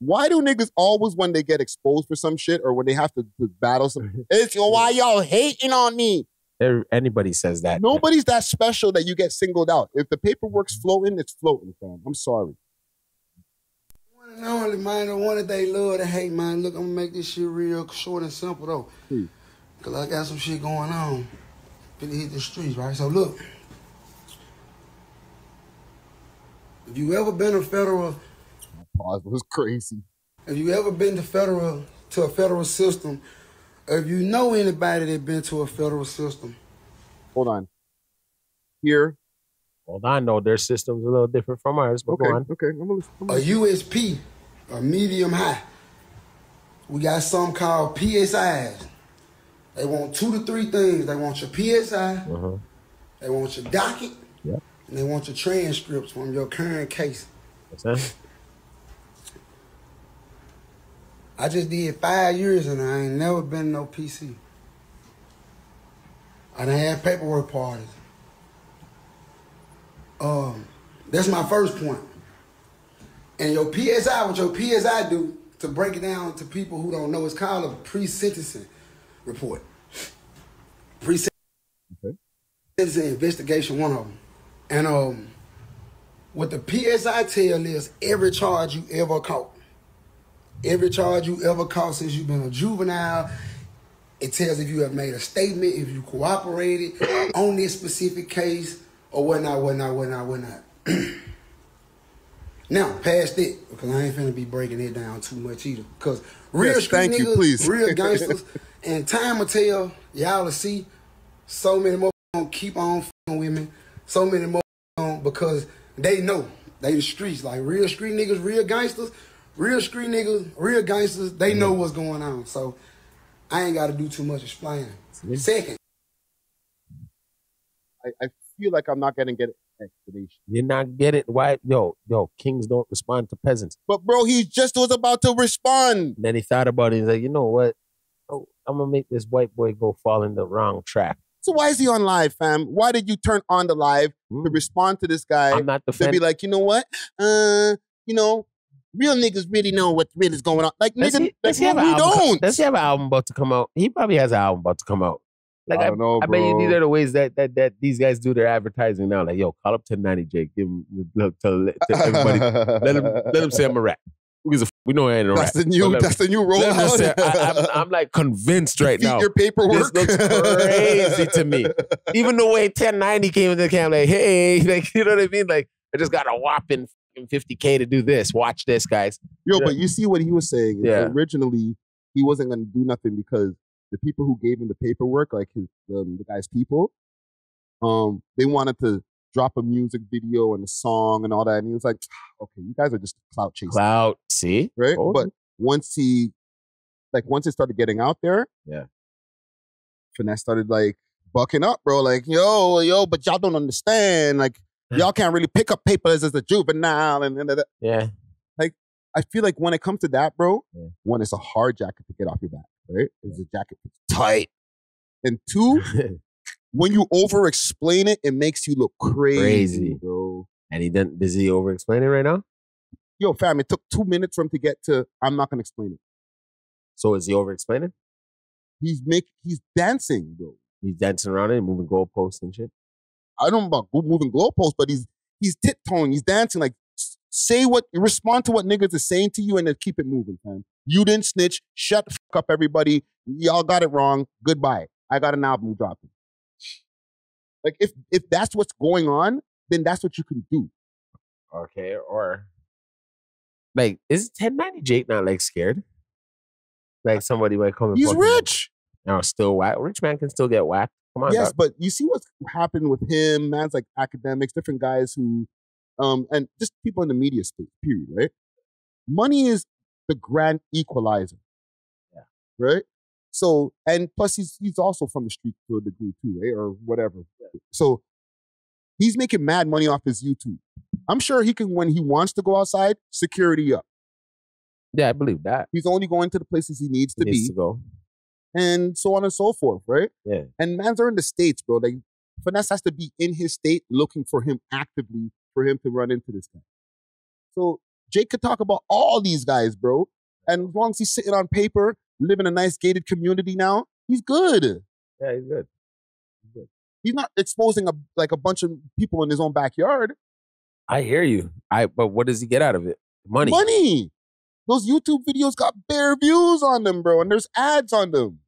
Why do niggas always, when they get exposed for some shit or when they have to battle some, it's why y'all hating on me? Anybody says that. Nobody's that special that you get singled out. If the paperwork's floating, it's floating, fam. I'm sorry. One and only, man, the one that they love to hate, man. Look, I'm gonna make this shit real short and simple, though. Because I got some shit going on. Finna hit the streets, right? So, look. If you ever been a federal... Pause, it was crazy. If you ever been to a federal system, or if you know anybody that been to a federal system. Hold on. Here. Hold on, though. Their system's a little different from ours, but go on. Okay. A USP, a medium high. We got something called PSIs. They want 2 to 3 things. They want your PSI, they want your docket, and they want your transcripts from your current case. What's that? I just did 5 years and I ain't never been no PC. I done had paperwork parties. That's my first point. And your PSI, what your PSI do, to break it down to people who don't know, it's called a pre-sentencing report. Pre-sentencing investigation, one of them. And what the PSI tell is every charge you ever caught. Every charge you ever caught since you've been a juvenile, it tells if you have made a statement, if you cooperated on this specific case, or whatnot. Now, past it, because I ain't finna be breaking it down too much either. Because real street niggas, real gangsters, and time will tell, y'all will see so many more gonna keep on f***ing with me, so many more because they know, they the streets, like real street niggas, real gangsters, real street niggas, real gangsters, they know what's going on. So I ain't got to do too much explaining. Second. I feel like I'm not going to get explanation. You're not getting why? Yo, kings don't respond to peasants. But bro, he just was about to respond. Then he thought about it. He's like, you know what? Oh, I'm going to make this white boy go fall in the wrong track. So why is he on live, fam? Why did you turn on the live to respond to this guy? I'm not defending. To be like, you know what? Real niggas really know what really is going on. Like, nigga, we don't. Does he have an album about to come out? He probably has an album about to come out. Like, I don't know, I bet you bro. these are the ways that these guys do their advertising now. Like, yo, call up 1090J. Give him to everybody. let him say I'm a rat. We know I ain't a rat. That's the new rollout. I'm like convinced right now. Your paperwork. This looks crazy to me. Even the way 1090 came into the camera, like, hey, like, you know what I mean? Like, I just got a whopping $50K to do this. Watch this, guys. Yo, but you see what he was saying. Yeah. Originally, he wasn't going to do nothing because the people who gave him the paperwork, like the guy's people, they wanted to drop a music video and a song and all that. And he was like, okay, you guys are just clout chasing. Clout, see? Right? But once it started getting out there, Finesse started like bucking up, bro. Like, yo, but y'all don't understand. Like, y'all can't really pick up papers as a juvenile. And yeah. Like, I feel like when it comes to that, bro, one, it's a hard jacket to get off your back, right? It's a jacket that's tight. And two, when you over-explain it, it makes you look crazy, bro. And does he over-explain it right now? Yo, fam, it took 2 minutes for him to get to, I'm not going to explain it. So is he over-explaining? He's dancing, bro. He's dancing around it and moving goalposts and shit? I don't know about moving goalposts, but he's tiptoeing, he's dancing. Like, respond to what niggas are saying to you and then keep it moving, fam. You didn't snitch. Shut the fuck up, everybody. Y'all got it wrong. Goodbye. I got an album dropping. Like, if that's what's going on, then that's what you can do. Okay, or like, is 1090 Jake not like scared? Like somebody might come and he's rich. No, still whack. Rich man can still get whacked. Come on. Yes, dog. but you see what's happened with him, man's like academics, different guys who, and just people in the media space, period, right? Money is the grand equalizer. Yeah. Right? So, and plus he's also from the street to a degree too, right? Or whatever. So he's making mad money off his YouTube. I'm sure he can, when he wants to go outside, security up. Yeah, I believe that. He's only going to the places he needs to be. To go. And so on and so forth, right? Yeah. And mans are in the States, bro. Like, Finesse has to be in his state looking for him actively for him to run into this guy. So Jake could talk about all these guys, bro. And as long as he's sitting on paper, living in a nice gated community now, he's good. Yeah, he's good. He's not exposing a bunch of people in his own backyard. I hear you. But what does he get out of it? Money. Those YouTube videos got bare views on them, bro, and there's ads on them.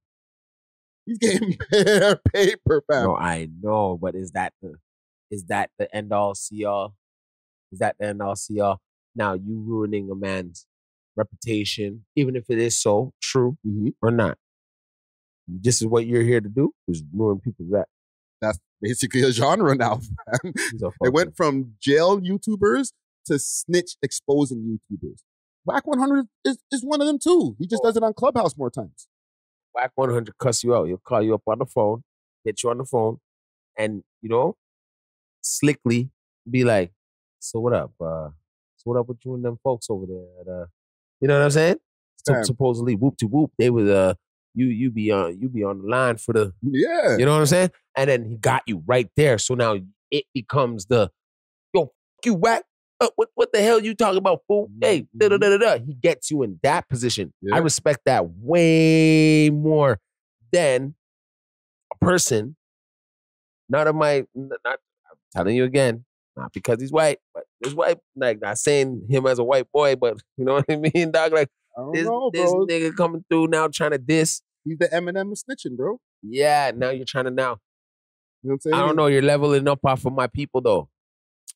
He's getting bare paper, fam. No, I know, but is that the end all see all? Is that the end all see all? Now you ruining a man's reputation, even if it is so true or not. This is what you're here to do, is ruin people's rep. That's basically a genre now, fam. It went from jail YouTubers to snitch exposing YouTubers. Whack 100 is one of them too. He just does it on Clubhouse more times. Whack 100 cuss you out. He'll call you up on the phone, get you on the phone, and, slickly be like, so what up? So what up with you and them folks over there? You know what I'm saying? So supposedly, whoop to whoop, they was you be on the line for the You know what I'm saying? And then he got you right there. So now it becomes the fuck you whack. What the hell you talking about, fool? Hey, da-da-da-da-da. He gets you in that position. Yeah. I respect that way more than a person. I'm telling you again, not because he's white, but this white, like, not saying him as a white boy, but you know what I mean, dog? Like, this nigga coming through now trying to diss. He's the Eminem of snitching, bro. Yeah, now you're trying to now. You know what I'm saying? I don't know, you're leveling up off of my people, though.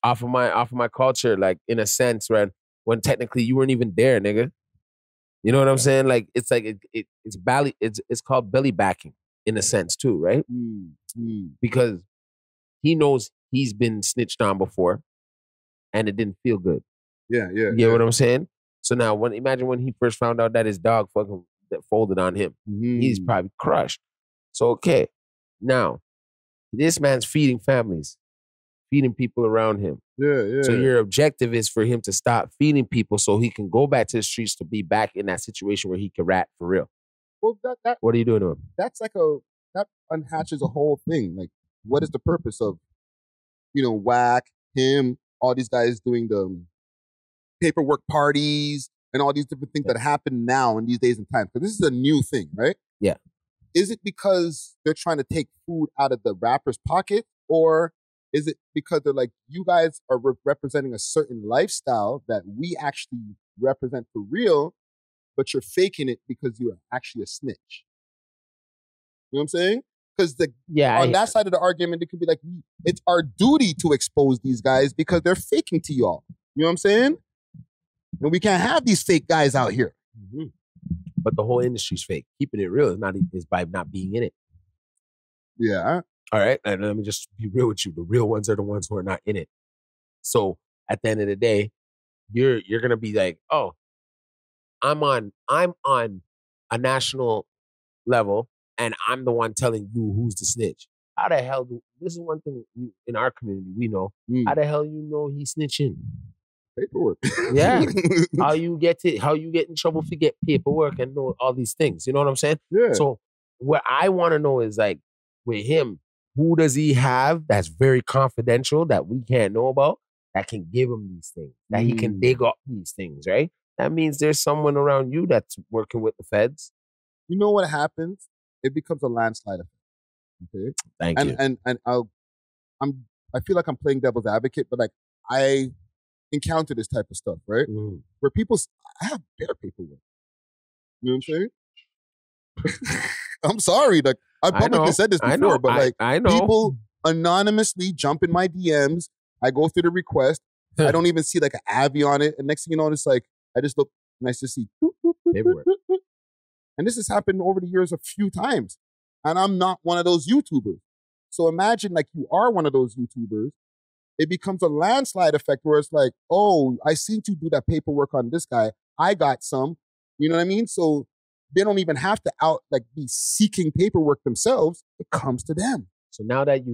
Off of my culture, like, in a sense, right? When technically you weren't even there, nigga. You know what I'm saying? Like, it's like it's called belly backing in a sense too, right? Because he knows he's been snitched on before, and it didn't feel good. Yeah. You get what I'm saying? So now, imagine when he first found out that his dog fucking that folded on him, he's probably crushed. So okay, now this man's feeding families. Feeding people around him. Yeah. So your objective is for him to stop feeding people so he can go back to the streets to be back in that situation where he can rat for real. Well, what are you doing to him? That's like that unhatches a whole thing. Like, what is the purpose of, Whack, him, all these guys doing the paperwork parties and all these different things that happen now in these days and times? Because this is a new thing, right? Yeah. Is it because they're trying to take food out of the rapper's pocket, or is it because they're like, you guys are representing a certain lifestyle that we actually represent for real, but you're faking it because you're actually a snitch? You know what I'm saying? Because on that side of the argument, it could be like, it's our duty to expose these guys because they're faking to y'all. You know what I'm saying? And we can't have these fake guys out here. Mm-hmm. But the whole industry's fake. Keeping it real is by not being in it. Yeah. All right, and let me just be real with you. The real ones are the ones who are not in it. So at the end of the day, you're gonna be like, oh, I'm on a national level, and I'm the one telling you who's the snitch. How the hell this is one thing in our community we know. How the hell you know he's snitching? Paperwork. Yeah. How you get in trouble if you get paperwork and know all these things. You know what I'm saying? Yeah. So what I want to know is like with him, who does he have that's very confidential that we can't know about that can give him these things, that he can dig up these things, right? That means there's someone around you that's working with the feds. You know what happens? It becomes a landslide effect. Okay. Thank you. And I feel like I'm playing devil's advocate, but like I encounter this type of stuff, right? Where I have bare paperwork. You know what I'm saying? I'm sorry, like I publicly said this before, but like people anonymously jump in my DMs. I go through the request. I don't even see like an Avi on it, and next thing you know, it's like I just look and I just see paperwork. And this has happened over the years a few times, and I'm not one of those YouTubers. So imagine like you are one of those YouTubers. It becomes a landslide effect where it's like, oh, I seen you do that paperwork on this guy. I got some. You know what I mean? So they don't even have to be seeking paperwork themselves. It comes to them. So now that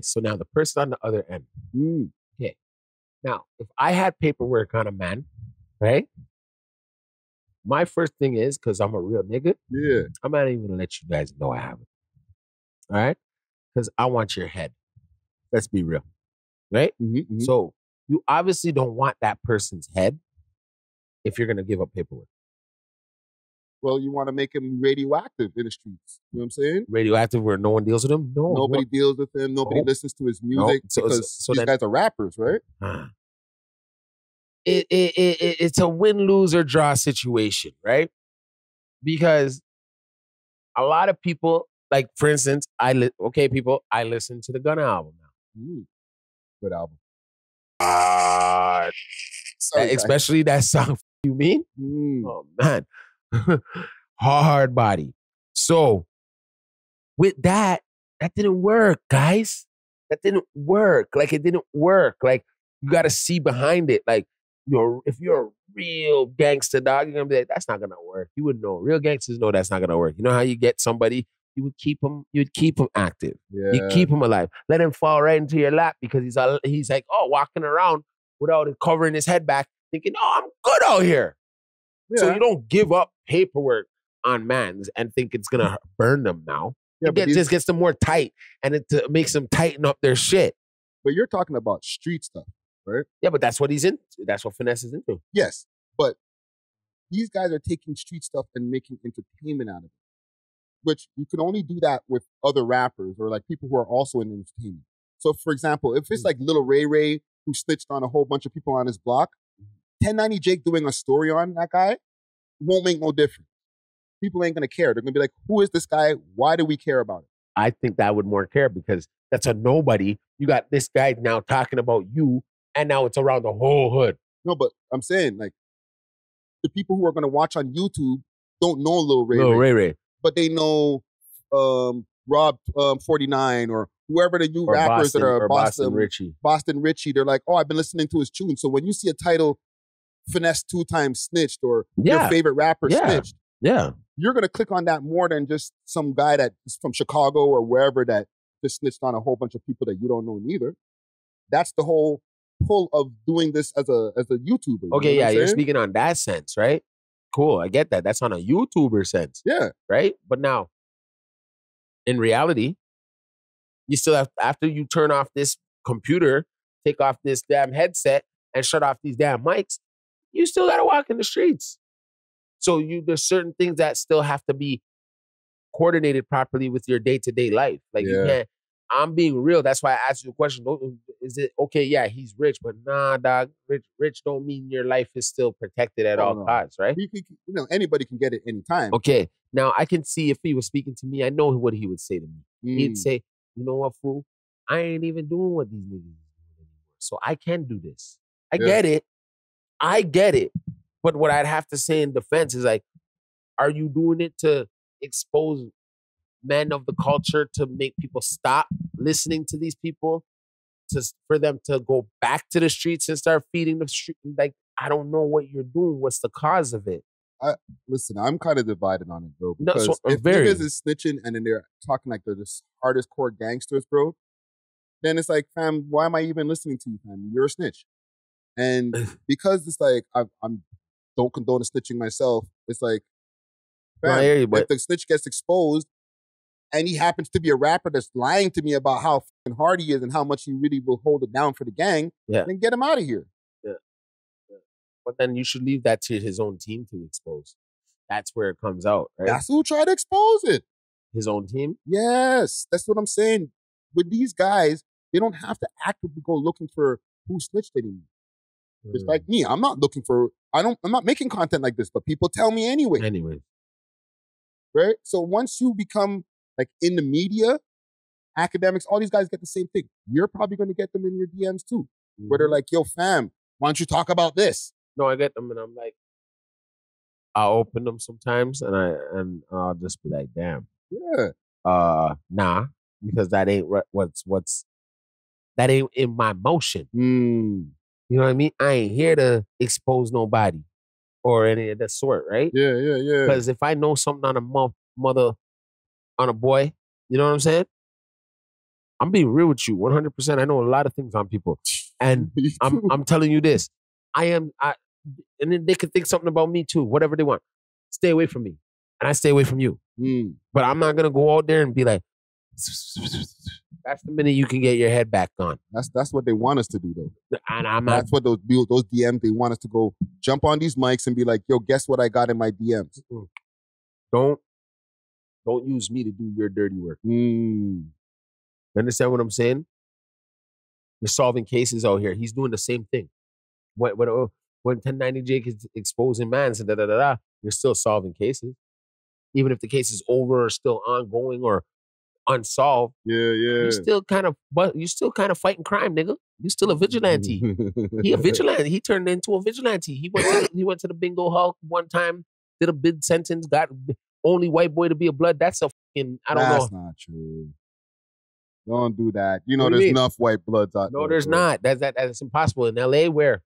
so now the person on the other end. Okay. Now, if I had paperwork on a man, right? My first thing is, because I'm a real nigga, I'm not even gonna let you guys know I have it. All right? Because I want your head. Let's be real. Right? So you obviously don't want that person's head if you're gonna give up paperwork. Well, you want to make him radioactive in the streets. You know what I'm saying? Radioactive where no one deals with him? No. Nobody deals with him. Nobody listens to his music because these guys are rappers, right? It's a win-lose or draw situation, right? Because a lot of people, like for instance, I listen to the Gunna album now. Good album. Especially that song, You Mean? Oh, man. Hard body. So with that didn't work, guys. That didn't work. Like, it didn't work. Like, you got to see behind it. Like, if you're a real gangster, dog, you're going to be like, that's not going to work. You would know. Real gangsters know that's not going to work. You know how you get somebody, you'd keep him active. Yeah. You keep him alive. Let him fall right into your lap because he's like, walking around without it covering his head back, thinking, I'm good out here. Yeah. So you don't give up paperwork on mans and think it's going to burn them now. Yeah, it just gets them more tight and it makes them tighten up their shit. But you're talking about street stuff, right? Yeah, but that's what he's into. That's what Finesse is into. Yes, but these guys are taking street stuff and making entertainment out of it, which you can only do that with other rappers or like people who are also in entertainment. So, for example, if it's like Lil Ray who snitched on a whole bunch of people on his block, 1090 Jake doing a story on that guy won't make no difference. People ain't going to care. They're going to be like, who is this guy? Why do we care about it? I think that would more care because that's a nobody. You got this guy now talking about you, and now it's around the whole hood. No, but I'm saying, like, the people who are going to watch on YouTube don't know Lil Ray. But they know Rob 49 or whoever the new rappers that are Boston Richie. They're like, oh, I've been listening to his tune. So when you see a title, Finesse 2 times snitched or your favorite rapper snitched, you're going to click on that more than just some guy that is from Chicago or wherever that just snitched on a whole bunch of people that you don't know neither. That's the whole pull of doing this as a YouTuber. Okay, you're speaking on that sense, right? Cool, I get that. That's on a YouTuber sense. Yeah. Right? But now, in reality, you still have, after you turn off this computer, take off this damn headset, and shut off these damn mics, you still got to walk in the streets. So there's certain things that still have to be coordinated properly with your day-to-day life. Like you can't, I'm being real. That's why I asked you a question. Is it, okay, yeah, he's rich, but nah, dog, rich don't mean your life is still protected at all costs, right? Anybody can get it anytime. Okay, now I can see if he was speaking to me, I know what he would say to me. He'd say, you know what, fool? I ain't even doing what these niggas are doing anymore. So I can do this. I get it. But what I'd have to say in defense is like, are you doing it to expose men of the culture to make people stop listening to these people, for them to go back to the streets and start feeding the street. Like, I don't know what you're doing. What's the cause of it? Listen, I'm kind of divided on it, bro. Because if niggas is snitching and then they're talking like they're the hardest core gangsters, bro, then it's like, fam, why am I even listening to you, fam? You're a snitch. And because it's like, I'm don't condone the snitching myself, it's like, fam, I hear you, but if the snitch gets exposed and he happens to be a rapper that's lying to me about how fucking hard he is and how much he really will hold it down for the gang, then get him out of here. But then you should leave that to his own team to expose. That's where it comes out, right? That's who tried to expose it. His own team? Yes. That's what I'm saying. With these guys, they don't have to actively go looking for who snitched anymore. It's like me. I'm not looking for, I'm not making content like this, but people tell me anyway. Right? So once you become like in the media, academics, all these guys get the same thing. You're probably going to get them in your DMs too. Where they're like, yo, fam, why don't you talk about this? No, I get them and I'm like, I'll open them sometimes and I'll just be like, damn. Yeah. Nah, because that ain't that ain't in my motion. You know what I mean? I ain't here to expose nobody or any of that sort, right? Yeah. Because if I know something on a mother, on a boy, you know what I'm saying? I'm being real with you, 100%. I know a lot of things on people. And I'm telling you this. And then they could think something about me too, whatever they want. Stay away from me. And I stay away from you. But I'm not going to go out there and be like, that's the minute you can get your head back on. That's what they want us to do, though. And I'm that's what those DMs, they want us to go jump on these mics and be like, yo, guess what I got in my DMs? Don't use me to do your dirty work. You understand what I'm saying? You're solving cases out here. He's doing the same thing. When 1090 Jake is exposing mans and you're still solving cases. Even if the case is over or still ongoing or unsolved. Yeah. You're still kind of fighting crime, nigga. You're still a vigilante. He a vigilante. He turned into a vigilante. He went to the bingo hall one time, did a bid sentence, got only white boy to be a blood. That's a fucking, I don't know. That's not true. Don't do that. You know there's enough white bloods out there. No, there's not. That's impossible. In LA, where?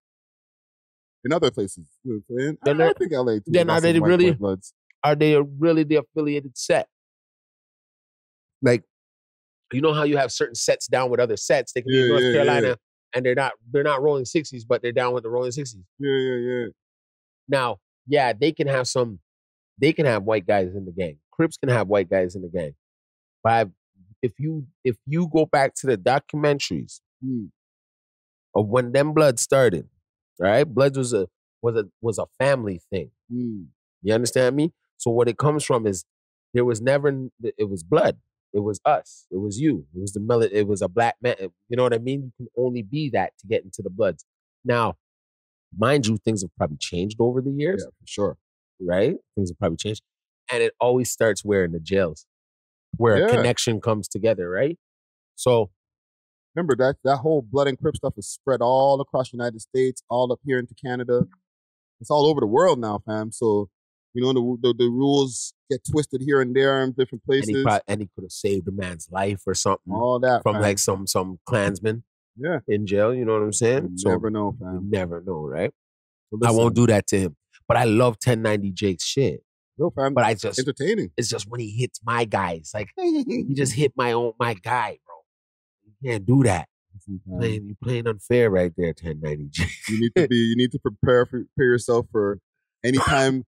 In other places. You know what I'm saying? I think LA too. Then are they really the affiliated set? Like, you know how you have certain sets down with other sets? They can be in North Carolina and they're not rolling 60s, but they're down with the rolling 60s. Yeah. Now, they can have white guys in the gang. Crips can have white guys in the gang. But if you go back to the documentaries of when them Bloods started, right? Bloods was a family thing. You understand me? So what it comes from is it was blood. It was us. It was you. It was it was a black man. You know what I mean? You can only be that to get into the Bloods. Now, mind you, things have probably changed over the years. Yeah, for sure. Right? Things have probably changed. And it always starts where? In the jails. Where a connection comes together, right? So remember that whole Blood and Crip stuff is spread all across the United States, all up here into Canada. It's all over the world now, fam. So, you know, the rules get twisted here and there in different places. And he could have saved a man's life or something. All that from like some Klansman in jail, you know what I'm saying? You never know, fam. You never know, right? So I won't do that to him. But I love 1090 Jake's shit. No, fam. But entertaining. It's just when he hits my guys. Like, he just hit my guy, bro. You can't do that. You're playing unfair right there, 1090 Jake. You need to prepare yourself for any time.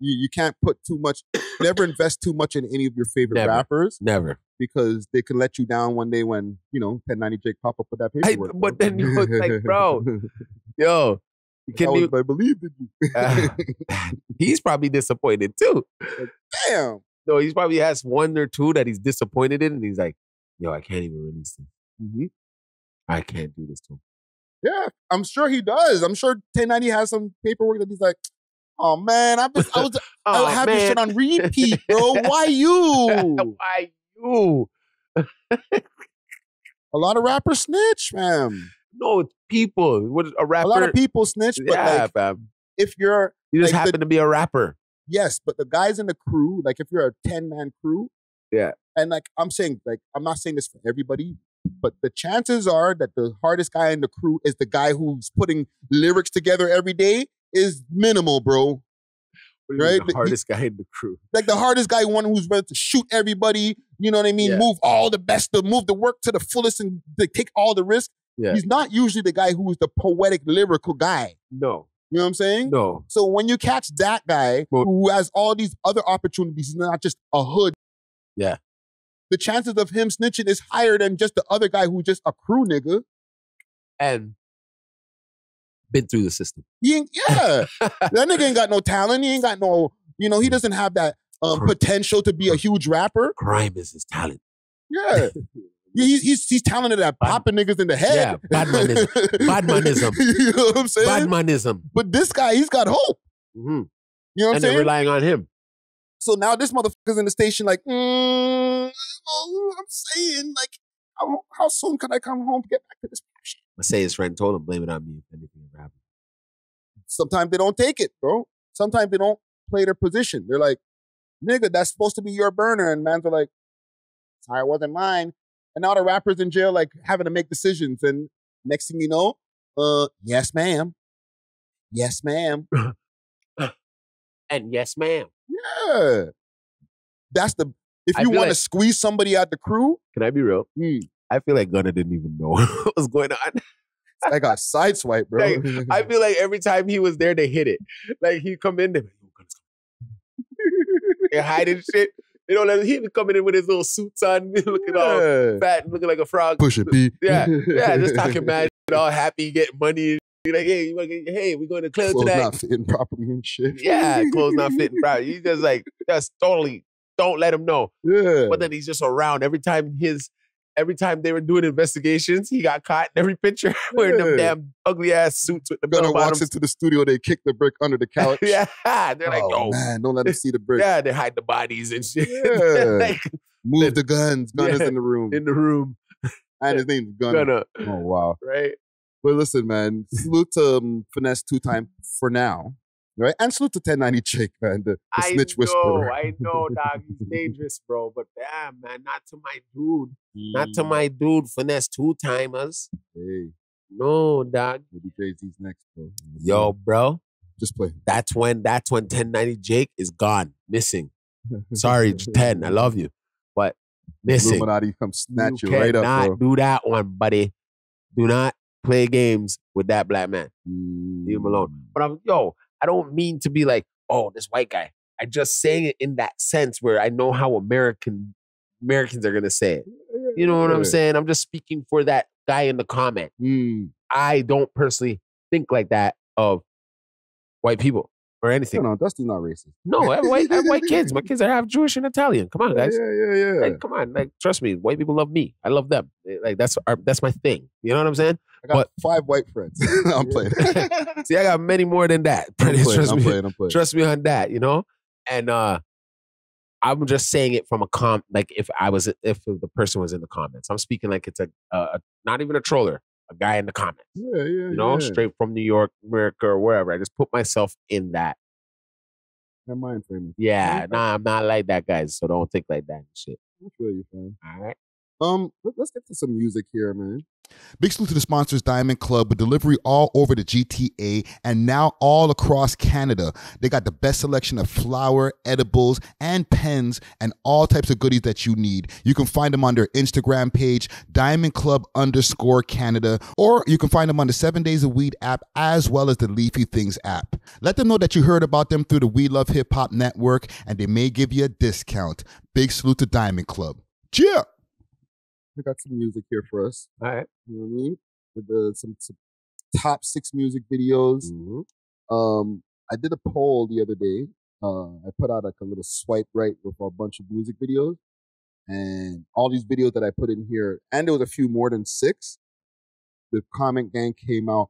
You can't put too much, never invest too much in any of your favorite rappers. Never. Because they can let you down one day when, 1090 Jake pop up with that paperwork. But then you look like, bro, yo, I believed in you. He's probably disappointed too. Damn. No, he probably has one or two that he's disappointed in, and he's like, yo, I can't even release this. I can't do this to him. Yeah, I'm sure he does. I'm sure 1090 has some paperwork that he's like, oh man, I have this shit on repeat, bro. Why you? Why you? A lot of rappers snitch, fam. No, it's people. What a rapper? A lot of people snitch, but fam. If you just happen to be a rapper. Yes, but the guys in the crew, like if you're a 10-man crew, Yeah. And like I'm saying, like I'm not saying this for everybody, but the chances are that the hardest guy in the crew is the guy who's putting lyrics together every day is minimal, bro. Right? The hardest guy in the crew. Like the hardest guy, one who's ready to shoot everybody, you know what I mean? Yeah. Move all the best, move the work to the fullest and take all the risk. Yeah. He's not usually the guy who's the poetic, lyrical guy. No. You know what I'm saying? No. So when you catch that guy who has all these other opportunities, he's not just a hood. Yeah. The chances of him snitching is higher than just the other guy who's just a crew nigga. And been through the system. That nigga ain't got no talent. He ain't got no, he doesn't have that potential to be a huge rapper. Crime is his talent. Yeah. He's talented at popping niggas in the head. Yeah, badmanism. Badmanism. You know what I'm saying? Badmanism. But this guy, he's got hope. Mm-hmm. You know what I'm saying? And they're relying on him. So now this motherfucker's in the station like, I'm saying, like, how soon can I come home to get back to this shit? I say his friend told him, blame it on me if anything ever happens. Sometimes they don't take it, bro. Sometimes they don't play their position. They're like, nigga, that's supposed to be your burner. And mans are like, sorry, it wasn't mine. And now the rapper's in jail, like, having to make decisions. And next thing you know, yes, ma'am. Yes, ma'am. And yes, ma'am. Yeah. That's the, if you want to squeeze somebody out the crew. Can I be real? I feel like Gunna didn't even know what was going on. I got sideswiped, bro. Like, I feel like every time he was there, they hit it. Like, he'd come in, they're hiding shit. They don't let him, he'd be coming in with his little suits on, looking all fat, looking like a frog. Push it, B. Yeah, just talking mad, all happy, getting money. You're like, hey, we're going to club clothes tonight. Not fitting properly and shit. Yeah, clothes not fitting properly. You just like, just totally don't let him know. Yeah. But then he's just around. Every time they were doing investigations, he got caught in every picture wearing them damn ugly ass suits with the Gunna walks into the studio, they kick the brick under the couch. Yeah. They're like, yo. Man, don't let him see the brick. Yeah, they hide the bodies and shit. Yeah. Like, move the guns. Gunna's in the room. In the room. And his name's Gunna. Oh, wow. Right. But listen, man, salute to Finesse 2-Time for now. Right? And salute to 1090 Jake, man, the snitch whisperer. I know, dog. He's dangerous, bro. But damn, man, not to my dude. Not to my dude, Finesse 2-Timers. Hey. No, dog. Maybe Jay-Z's next, bro. Yo, bro. Just play. That's when 1090 Jake is gone. Missing. Sorry, 10. I love you. But missing. Illuminati come snatch you right up, bro. Do not do that one, buddy. Do not play games with that black man. Leave him alone. But I don't mean to be like, oh, this white guy. I just saying it in that sense where I know how Americans are going to say it. You know what I'm saying? I'm just speaking for that guy in the comment. I don't personally think like that of white people or anything. No, Dusty's not racist. No, I have white kids. My kids are half Jewish and Italian. Come on, guys. Yeah. Like, come on. Like, trust me. White people love me. I love them. Like, that's my thing. You know what I'm saying? I got 5 white friends. I'm playing. See, I got many more than that. I'm playing. Trust me on that, you know? And I'm just saying it from like if the person was in the comments. I'm speaking like it's a not even a troller, a guy in the comments. Yeah. You know, straight from New York, America, or wherever. I just put myself in that. That mind frame. Yeah, nah, I'm not like that, guys. So don't think like that and shit. I feel you, fam. All right. Let's get to some music here, man. Big salute to the sponsors, Diamond Club, with delivery all over the GTA and now all across Canada. They got the best selection of flour, edibles, and pens, and all types of goodies that you need. You can find them on their Instagram page, DiamondClub_Canada, or you can find them on the 7 Days of Weed app, as well as the Leafy Things app. Let them know that you heard about them through the We Love Hip Hop Network, and they may give you a discount. Big salute to Diamond Club. Cheer! I got some music here for us. All right. You know what I mean? With some top 6 music videos. Mm-hmm. I did a poll the other day. I put out like a little swipe right with a bunch of music videos. And all these videos that I put in here, and there was a few more than 6, the comment gang came out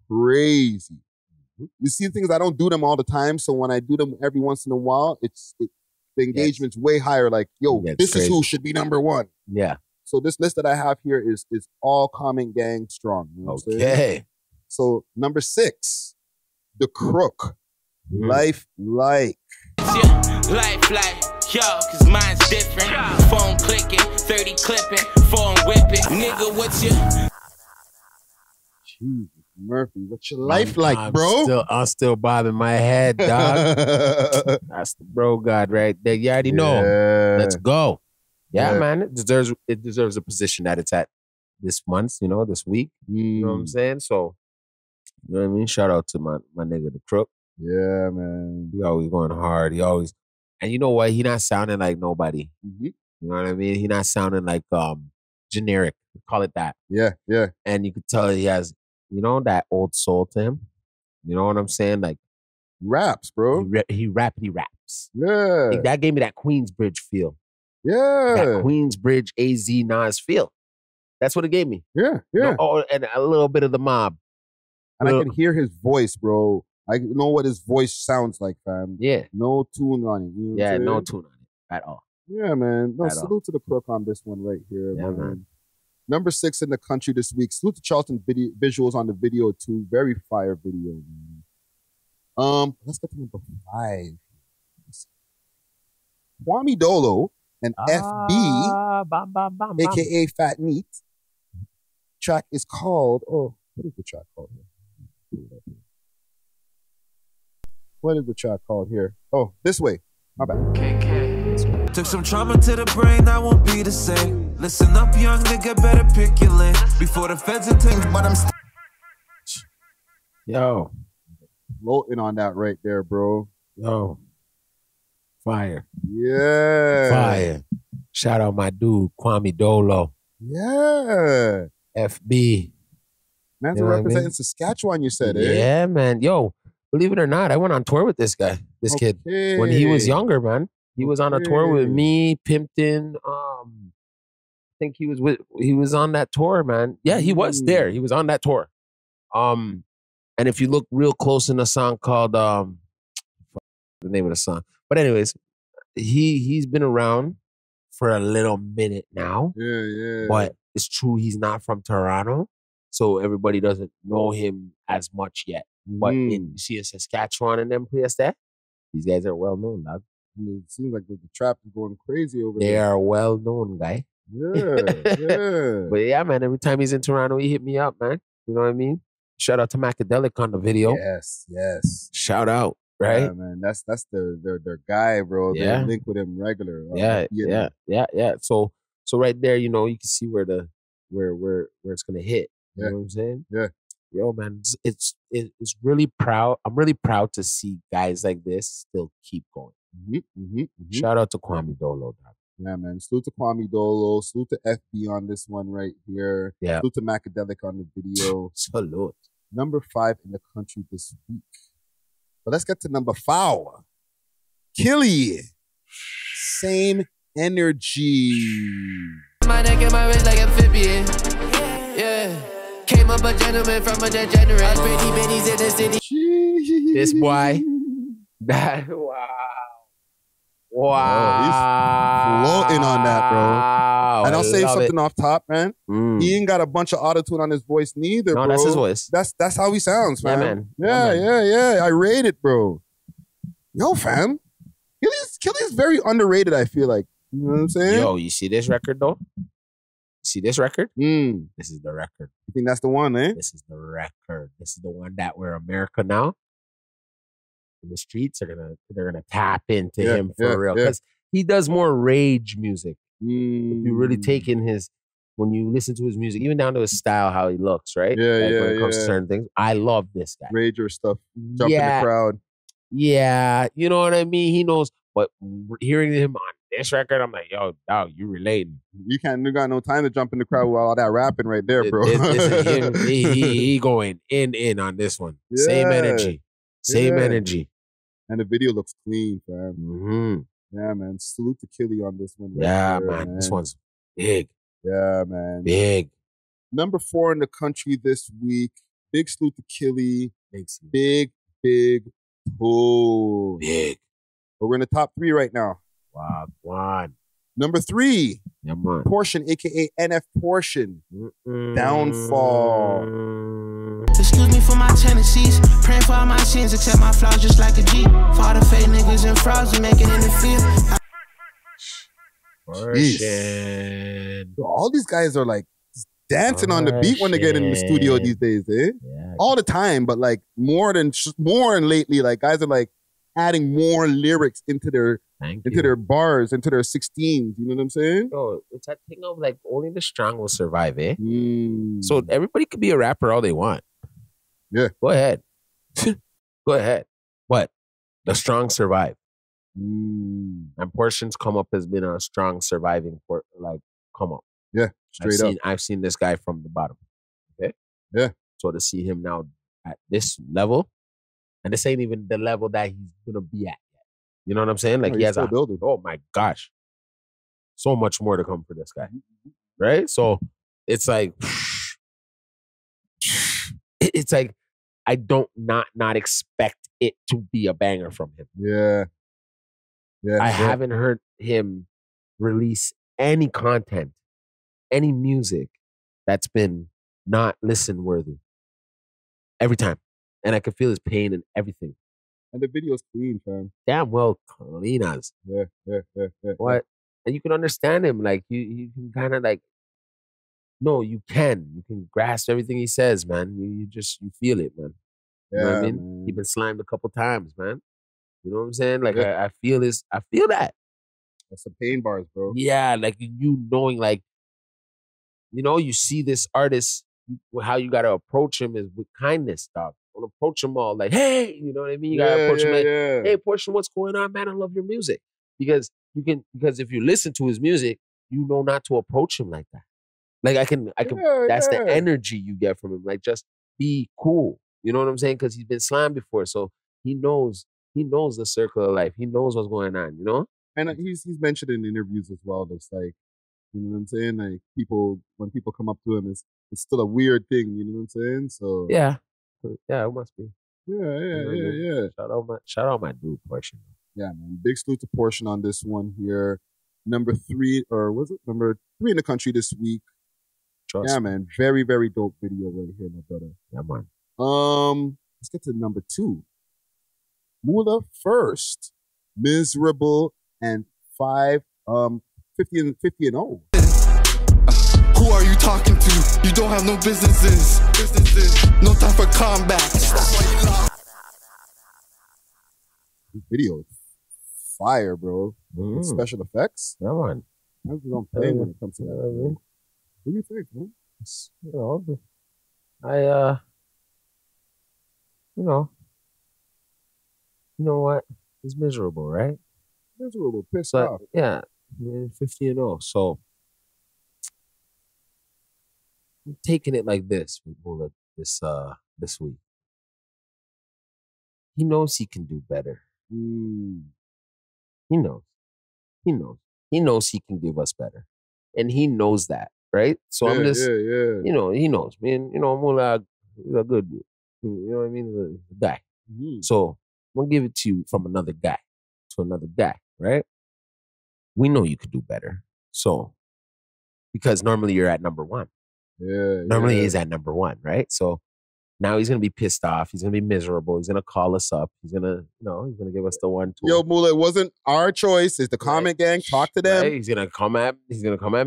crazy. Mm-hmm. You see things, I don't do them all the time. So when I do them every once in a while, the engagement's way higher. Like, yo, this is who should be number 1. Yeah. So this list that I have here is all comment gang strong. You know what I'm saying? Okay. So number 6, The Crook. Life Like. Life like, Yo, cause mine's different. Phone clicking, 30 clipping, phone whipping. Nigga, what's your... Jesus, Murphy, what's your life like, bro? I'm still bobbing my head, dog. That's the bro God right there. You already know. Let's go. Yeah, man. It deserves a position that it's at this month, you know, this week. You know what I'm saying? So, you know what I mean? Shout out to my nigga, the Crook. Yeah, man. He always going hard. He always, and you know what? He not sounding like nobody. You know what I mean? He not sounding like generic. We call it that. Yeah, yeah. And you could tell he has, you know, that old soul to him. You know what I'm saying? Like raps, bro. He raps. Yeah. Like, that gave me that Queensbridge feel. Yeah. That Queensbridge AZ Nas feel. That's what it gave me. Yeah, yeah. Oh, and a little bit of the mob. And I can hear his voice, bro. I know what his voice sounds like, fam. Yeah. No tune on it. You know no tune on it at all. Yeah, man. No, salute to the Crook on this one right here, man. Number 6 in the country this week. Salute to Charlton visuals on the video too. Very fire video, man. Let's get to number 5. Kwame Dolo and FB, aka Fat Meat. Track is called. Oh, what is the track called here? What is the track called here? Oh, This Way. My bad. Took some trauma to the brain, I won't be the same. Listen up, young nigga, better pick your lane. Before the feds and things, but I'm Yo. Floating on that right there, bro. Yo. Fire. Yeah. Fire. Shout out my dude, Kwame Dolo. Yeah. FB. Man's representing Saskatchewan, you said, eh? Yeah, man. Yo, believe it or not, I went on tour with this guy, this kid, when he was younger, man. He was on a tour with me, Pimpton. I think he was on that tour, man. Yeah, he was there. He was on that tour. And if you look real close in a song called the name of the song. But anyways, he's been around for a little minute now. Yeah, yeah. But it's true he's not from Toronto. So everybody doesn't know him as much yet. But you see in Saskatchewan and them places there, these guys are well known, dog. It seems like the trap is going crazy over there. They are well known, guy. Yeah, yeah. But yeah, man, every time he's in Toronto, he hit me up, man. You know what I mean? Shout out to Macadelic on the video. Yes, yes. Shout out, right? Yeah, man. That's their guy, bro. Yeah. They link with him regular. Yeah. So right there, you know, you can see where it's gonna hit. You know what I'm saying? Yeah. Yo, man, it's really proud. I'm really proud to see guys like this still keep going. Shout out to Kwame Dolo, dog. Yeah, man. Salute to Kwame Dolo. Salute to FB on this one right here. Yeah. Salute to Macadelic on the video. Salute. Number 5 in the country this week. But let's get to number 5. Killy. Same energy. My neck and my wrist like amphibian. Yeah. Came up a gentleman from a degenerate. Pretty bitties in the city. This boy. Wow. He's floating on that, bro. And I'll say something off top, man. He ain't got a bunch of autotune on his voice neither, bro. No, that's his voice. That's how he sounds, fam. Yeah, man. Yeah. I rate it, bro. Yo, fam. Killy's very underrated, I feel like. You know what I'm saying? Yo, you see this record, though? See this record? This is the record. You think that's the one, eh? This is the record. This is the one that where America now in the streets they're gonna tap into him for real. Because he does more rage music. If you really take in when you listen to his music, even down to his style, how he looks, right? Yeah, when it comes to certain things. I love this guy. Rager stuff. Jump in the crowd. Yeah, you know what I mean? He knows, but hearing him on this record, I'm like, yo, dog, you relating. You got no time to jump in the crowd with all that rapping right there, bro. He going in on this one. Yeah. Same energy. Same energy. And the video looks clean, fam. Yeah, man. Salute to Killy on this one. Right there, man. This one's big. Yeah, man. Big. Number 4 in the country this week. Big salute to Killy. Big pull. Big. But we're in the top 3 right now. Wow, one. Number 3. Yeah, man. Portion, aka NF Portion. Downfall. Excuse me for my tendencies. Praying for all my sins, accept my flaws just like a G. For all the fake niggas and frauds and make it in the field. Portion. So all these guys are like dancing on the beat when they get in the studio these days, eh? Yeah. All the time, but like more and lately, like guys are like adding more lyrics into their bars, into their 16s. You know what I'm saying? Yo, it's that thing of like only the strong will survive, eh? So everybody could be a rapper all they want. Yeah. Go ahead. Go ahead. What? The strong survive. And Portion's come up has been a strong surviving come up. Yeah, straight up. I've seen this guy from the bottom. Okay? Yeah. So to see him now at this level, and this ain't even the level that he's gonna be at yet. You know what I'm saying? Like he has building. Oh my gosh. So much more to come for this guy. Right? So it's like it's like I don't not expect it to be a banger from him. Yeah. Yeah. I haven't heard him release any content, any music that's been not listen worthy. Every time. And I can feel his pain and everything. And the video's clean, fam. Damn well clean as. Yeah. What? And you can understand him. Like you can kind of like, no, you can grasp everything he says, man. You feel it, man. You know what I mean? Man. He been slimed a couple times, man. You know what I'm saying? Like I feel this. I feel that. That's some pain bars, bro. Yeah, like you knowing, like, you know, you see this artist, how you gotta approach him is with kindness, dog. Don't approach him all like, hey, you know what I mean? You gotta approach him like, hey, Portion, what's going on, man? I love your music. Because if you listen to his music, you know not to approach him like that. Like I can. That's the energy you get from him. Like just be cool. You know what I'm saying? Because he's been slammed before, so he knows the circle of life. He knows what's going on. You know. And he's mentioned in interviews as well. That's like, you know what I'm saying? Like when people come up to him, it's still a weird thing. You know what I'm saying? So yeah, it must be. Yeah. Shout out my dude Portion. Yeah, man. Big salute to Portion on this one here. Number 3, or was it number 3 in the country this week? Trust me. Man. Very, very dope video right here, my brother. Yeah, man. Let's get to number 2. Mula First, Miserable, and 50 and 0. Who are you talking to? You don't have no businesses. No time for combat. This video is fire, bro. With special effects. Yeah, man. That's what I'm playing when it comes to that. What do you think, man? You know what? He's miserable, right? Miserable, pissed off. Yeah, 50 and 0. So I'm taking it like this with Mula this week. He knows he can do better. He knows. He knows he can give us better, and he knows that, right? So I'm just, you know, he knows, man. You know, Mula is a good dude. You know what I mean? A guy. So I'm gonna give it to you from another guy to another guy, right? We know you could do better. So because normally you're at number 1. Normally he's at number 1, right? So now he's gonna be pissed off. He's gonna be miserable. He's gonna call us up. He's gonna give us the 1-2. Yo, Mula, it wasn't our choice. It's the comment gang. Talk to them. Right? He's gonna come at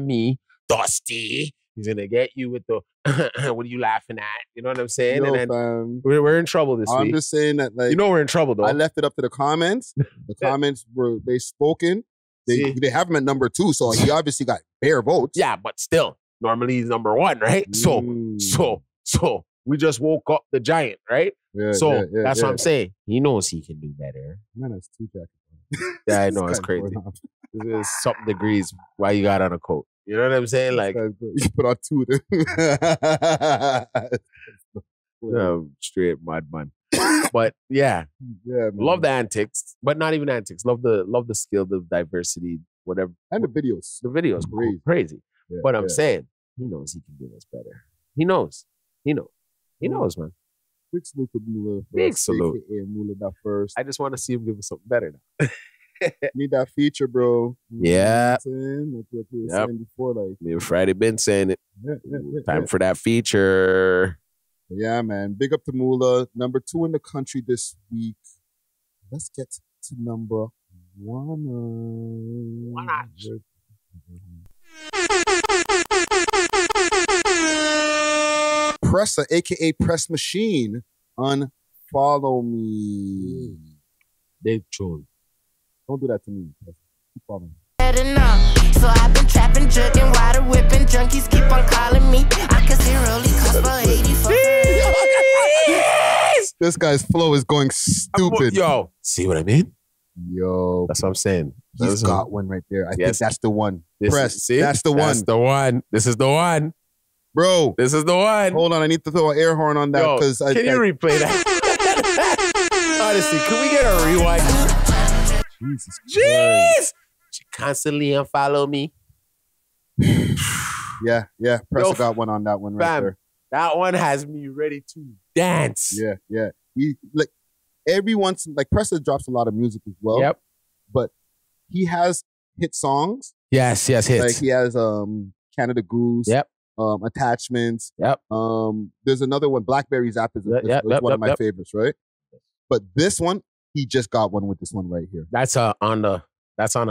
me, Dusty. He's gonna get you with the what are you laughing at? You know what I'm saying? Yo, and then we're in trouble this week. I'm just saying that, like, you know, we're in trouble though. I left it up to the comments. The comments they spoken. They have him at number 2, so he obviously got bare votes. Yeah, but still, normally he's number 1, right? So we just woke up the giant, right? That's what I'm saying. He knows he can do better. Man, that's 2 jackets. Yeah, I know, it's crazy. There's something degrees why you got on a coat. You know what I'm saying? Like, you put on 2 of them. Straight madman. But yeah, love the antics, but not even antics. Love the skill, the diversity, whatever. And the videos. The videos, crazy. Yeah, but I'm saying, he knows he can do us better. He knows, man. Big salute to Mula. Big salute. Mula that first. I just want to see him give us something better now. Need that feature, bro. Yeah. Like we were saying before, like me and Friday been saying it. Time for that feature. Yeah, man. Big up to Mula. Number 2 in the country this week. Let's get to number 1. Pressa, aka Press Machine, unfollow me. They troll. Don't do that to me. Keep following me. So I've been trapping, jugging, water whipping, junkies keep on calling me. I can see rolly cost for 84. This guy's flow is going stupid. Yo, see what I mean? Yo, that's what I'm saying. He's got one right there. I think that's the one. Press. See? That's the one. That's the one. This is the one. Bro. This is the one. Hold on. I need to throw an air horn on that. Can you replay that? Honestly, can we get a rewind? Jesus Jeez! She constantly unfollow me. Yeah. Pressa got one on that one right there. That one has me ready to dance. Yeah. He like every once like Pressa drops a lot of music as well. Yep. But he has hit songs. Yes, hits. Like he has Canada Goose. Yep. Attachments. Yep. There's another one. Blackberry's app is one of my favorites, right? But this one, he just got one with this one right here. That's on a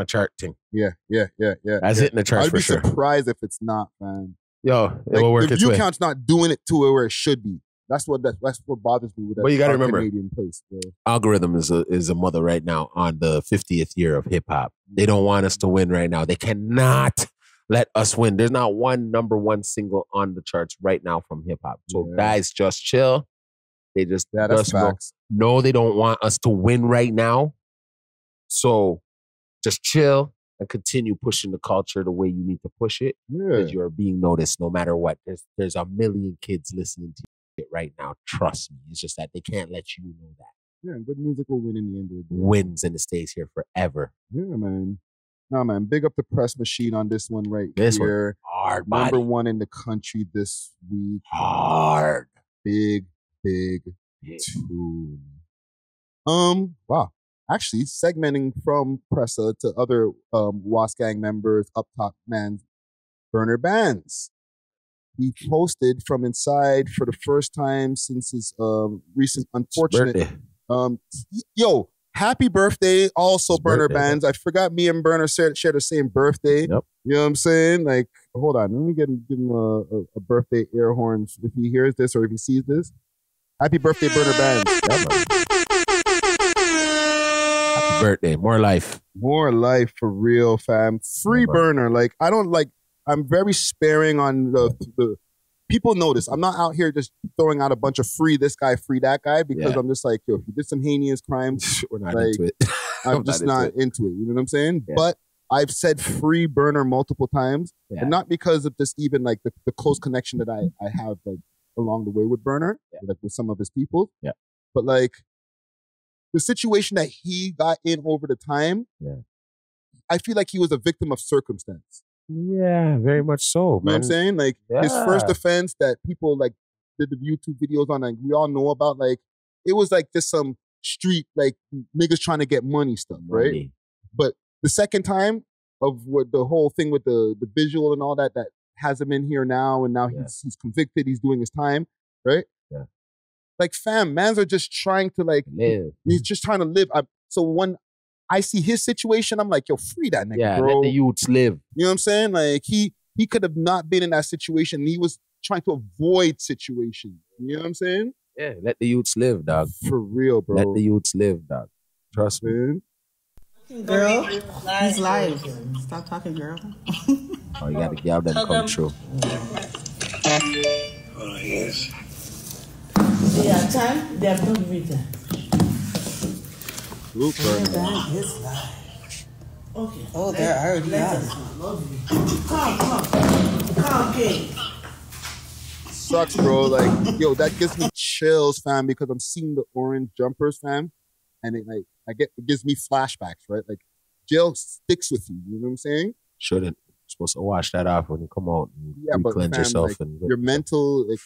chart thing. Yeah. That's hitting the charts for sure. I'd be surprised if it's not, man. Yo, it will work the its view way. count's not doing it to where it should be. That's what bothers me with that. But you got to remember, Canadian place, algorithm is a mother right now on the 50th year of hip hop. They don't want us to win right now. They cannot let us win. There's not one number one single on the charts right now from hip hop. So guys, just chill. They just no, they don't want us to win right now. So just chill and continue pushing the culture the way you need to push it. Because you're being noticed no matter what. There's a million kids listening to it right now. Trust me. It's just that they can't let you know that. Yeah, good music will win in the end of the day. Wins and it stays here forever. Yeah, man. No, man. Big up the Press Machine on this one right this here. One. Hard Number body. 1 in the country this week. Hard. Big tune. Wow. Actually, segmenting from Pressa to other Wasp Gang members, up top man's Burner Bandz. He posted from inside for the first time since his recent unfortunate yo, happy birthday also Burner Bandz. I forgot me and Burner share the same birthday. Yep. You know what I'm saying? Like, hold on, let me give him a birthday air horn if he hears this or if he sees this. Happy birthday, Burner Bandz. Happy birthday. More life. More life for real, fam. Free Burner. Like, I don't like, I'm very sparing on the people know this. I'm not out here just throwing out a bunch of free this guy, free that guy, because I'm just like, yo, if you did some heinous crimes, we're not like, into it. I'm just not into it. You know what I'm saying? Yeah. But I've said free Burner multiple times, and not because of just even like the close connection that I have like along the way with Burner, like with some of his people. Yeah. But like the situation that he got in over the time, I feel like he was a victim of circumstance. Yeah, very much so, man. You know what I'm saying? Like his first offense that people like did the YouTube videos on, like we all know about, like it was like just some street like niggas trying to get money stuff, right? But the second time of what the whole thing with the visual and all that has him in here now, and now he's convicted, he's doing his time, right? Yeah. Like fam, mans are just trying to like live. He's just trying to live. So when I see his situation, I'm like, yo, free that nigga, bro. Let the youths live. You know what I'm saying? Like he could have not been in that situation. He was trying to avoid situations. You know what I'm saying? Yeah, let the youths live, dog. For real, bro. Let the youths live, dog. Trust me. Girl, he's live. Stop talking, girl. Oh, you gotta give them come true. Oh, yes. They have time, they have no reason. His life. Okay. Oh, they're already out. Come, kid. Sucks, bro. Like, yo, that gives me chills, fam, because I'm seeing the orange jumpers, fam, and it gives me flashbacks, right? Like, jail sticks with you. You know what I'm saying? Shouldn't. You're supposed to wash that off when you come out and cleanse yourself. Like, and your mental, like.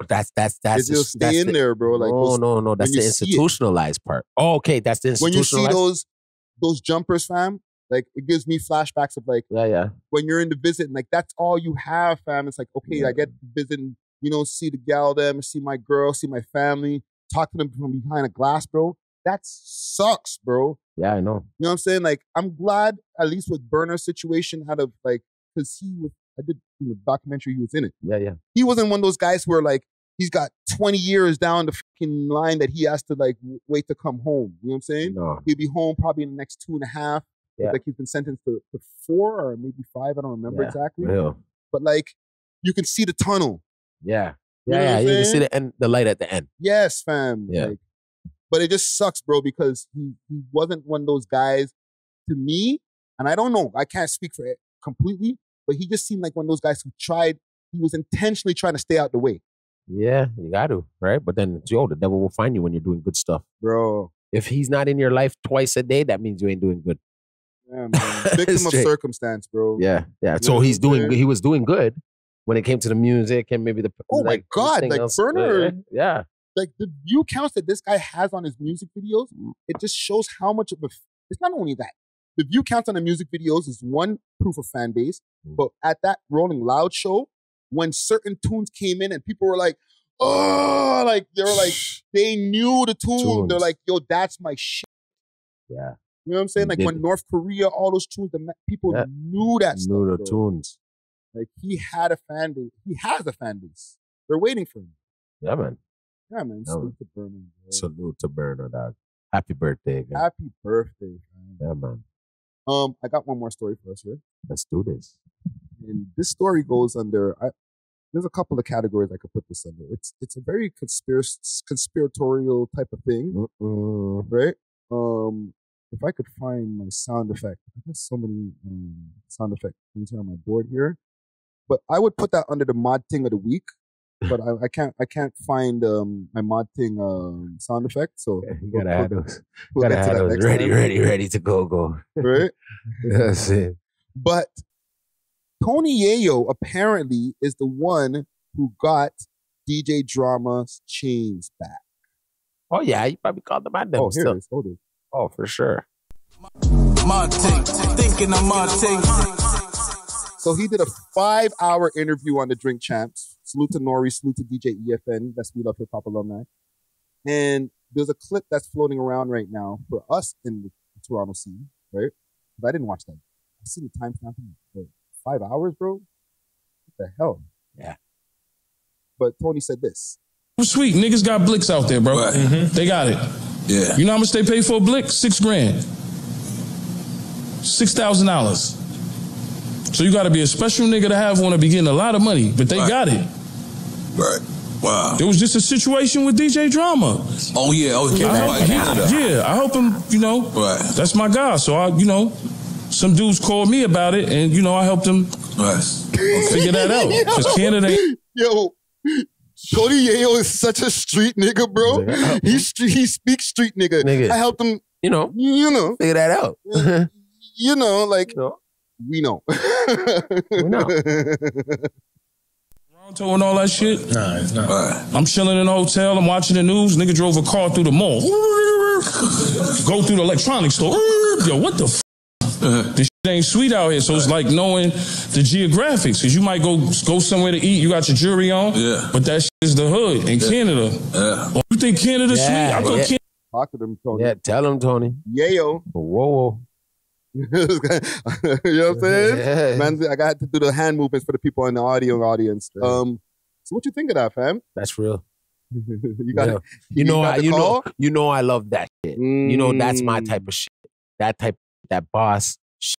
That's it'll stay in there, bro. Like no. That's the institutionalized part. Oh, okay, that's the institutionalized. When you see those jumpers, fam, like it gives me flashbacks of like when you're in the visit, and like that's all you have, fam. It's like okay, I get to visit, and, you know, see the gal them, see my girl, see my family, talk to them from behind a glass, bro. That sucks, bro. Yeah, I know. You know what I'm saying? Like I'm glad at least with Burner's situation out of like because I did the documentary, he was in it. Yeah. He wasn't one of those guys where like he's got 20 years down the fucking line that he has to like wait to come home. You know what I'm saying? No. He'll be home probably in the next 2.5. Yeah. Like he's been sentenced to 4 or maybe 5. I don't remember exactly. Real. But like, you can see the tunnel. Yeah. You know Yeah, what you I'm can see saying? the light at the end. Yes, fam. Yeah. Like, but it just sucks, bro, because he wasn't one of those guys to me, and I don't know, I can't speak for it completely, but he just seemed like one of those guys who he was intentionally trying to stay out the way. Yeah, you got to, right? But then, the devil will find you when you're doing good stuff. Bro. If he's not in your life twice a day, that means you ain't doing good. Yeah, man. Victim of circumstance, bro. Yeah. You So know he what was doing good when it came to the music and maybe the... Oh my God, like Burna. Yeah. Like the view counts that this guy has on his music videos, it just shows how much of a... It's not only that. The view counts on the music videos is one proof of fan base, but at that Rolling Loud show, when certain tunes came in and people were like, oh, like they were like, they knew the tune. They're like, yo, that's my shit. Yeah. You know what I'm saying? Like when North Korea, all those tunes, people knew that stuff. Knew the tunes. Like he had a fan base. He has a fan base. They're waiting for him. Yeah, man. Yeah, man. Salute to Burna. Salute to Burna, dog. Happy birthday, man. Happy birthday, man. Yeah, man. I got one more story for us here. Let's do this. And this story goes under... there's a couple of categories I could put this under. It's a very conspiratorial type of thing, right? If I could find my sound effect, I have so many sound effect things here on my board here, but I would put that under the mod thing of the week. But I can't find my mod thing sound effect. So you gotta have those. Gotta have those ready to go. Right? That's it. But Tony Yayo apparently is the one who got DJ Drama's chains back. Oh yeah, you probably called them out. Oh, here it is. Hold it. Oh, for sure. So he did a 5-hour interview on the Drink Champs. Salute to Nori, salute to DJ EFN, that's We Love Hip Hop alumni. And there's a clip that's floating around right now for us in the Toronto scene, right? But I didn't watch that. I see the timestamp for 5 hours, bro. What the hell? Yeah. But Tony said this. Sweet, niggas got blicks out there, bro. Right. They got it. Yeah. You know how much they pay for a blick? $6,000. $6,000. So you got to be a special nigga to have one to be getting a lot of money, but they got it. Right. Wow. There was just a situation with DJ Drama. Oh yeah. I help him. You know. Right. That's my guy. So some dudes called me about it, and I helped them figure that out. Because Canada. Yo. Tony Yayo is such a street nigga, bro. He speaks street nigga. I helped him. You know. Figure that out. We know. We know. Toronto and all that shit. Nah, it's not. I'm chilling in a hotel. I'm watching the news. Nigga drove a car through the mall. Go through the electronics store. Yo, what the f? This shit ain't sweet out here. So it's like knowing the geographics. Because you might go somewhere to eat. You got your jewelry on. Yeah. But that shit is the hood in Canada. Yeah. Oh, you think Canada's sweet? I go Canada. Talk to them, Tony. Yeah, tell him, Tony. Yayo. Whoa. You know what I'm saying? Yeah. Man, I got to do the hand movements for the people in the audience. So what you think of that, fam? That's real. You got it. You know I love that shit. You know that's my type of shit. That boss shit.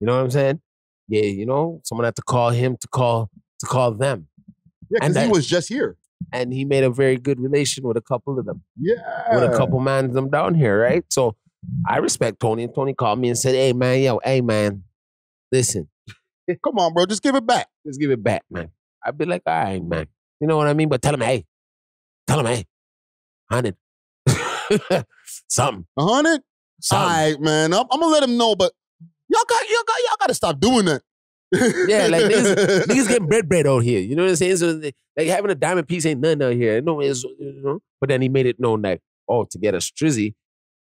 You know what I'm saying? Yeah, someone had to call him to call them. Yeah, because he was just here. And he made a very good relation with a couple of them. Yeah. With a couple man of them down here, right? So I respect Tony, and Tony called me and said, hey man, listen. Come on, bro, just give it back. Just give it back, man. I'd be like, all right, man. You know what I mean? But tell him, hey, 100. Something. 100? All right, man. I'm gonna let him know, but y'all got to stop doing that. Yeah, like niggas getting bread out here. You know what I'm saying? So like having a diamond piece ain't nothing out here. But then he made it known that, to get a strizzy,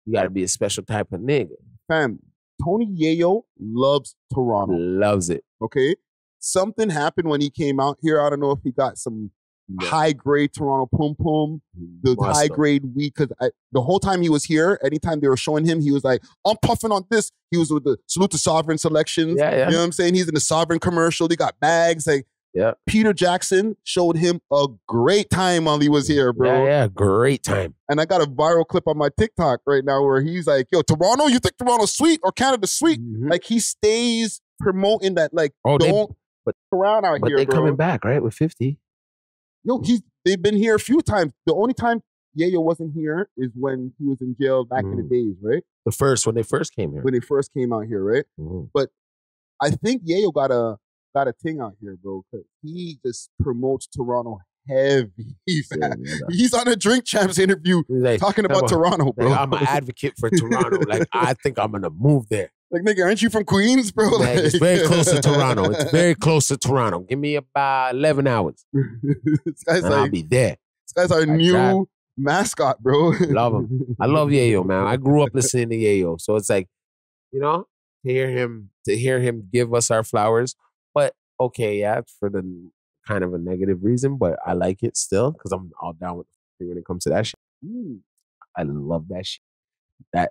you got to be a special type of nigga. Fam, Tony Yayo loves Toronto. Loves it. Okay? Something happened when he came out here. I don't know if he got some high-grade Toronto pum-pum, the high-grade weed, because the whole time he was here, anytime they were showing him, he was like, I'm puffing on this. He was with the Salute to Sovereign selections. Yeah. You know what I'm saying? He's in the Sovereign commercial. They got bags. Like, Yeah. Peter Jackson showed him a great time while he was here, bro. Yeah, great time. And I got a viral clip on my TikTok right now where he's like, yo, Toronto, you think Toronto's sweet or Canada's sweet? Like, he stays promoting that, like, don't around out but here, they bro. coming back, right, with 50? Yo, they've been here a few times. The only time Yayo wasn't here is when he was in jail back in the days, right? When they first came here. When they first came out here, right? But I think Yayo got a thing out here, bro, because he just promotes Toronto heavy. He's on a Drink Champs interview talking about Toronto, bro. Like, I'm an advocate for Toronto. Like, I think I'm gonna move there. Like, nigga, aren't you from Queens, bro? Like, it's very close to Toronto. It's very close to Toronto. Give me about 11 hours. And I'll be there. This guy's our new mascot, bro. Love him. I love Yayo, man. I grew up listening to Yayo. So it's like, you know, to hear him give us our flowers. But okay, yeah, it's for the kind of a negative reason, but I like it still because I'm all down with it when it comes to that shit. I love that shit.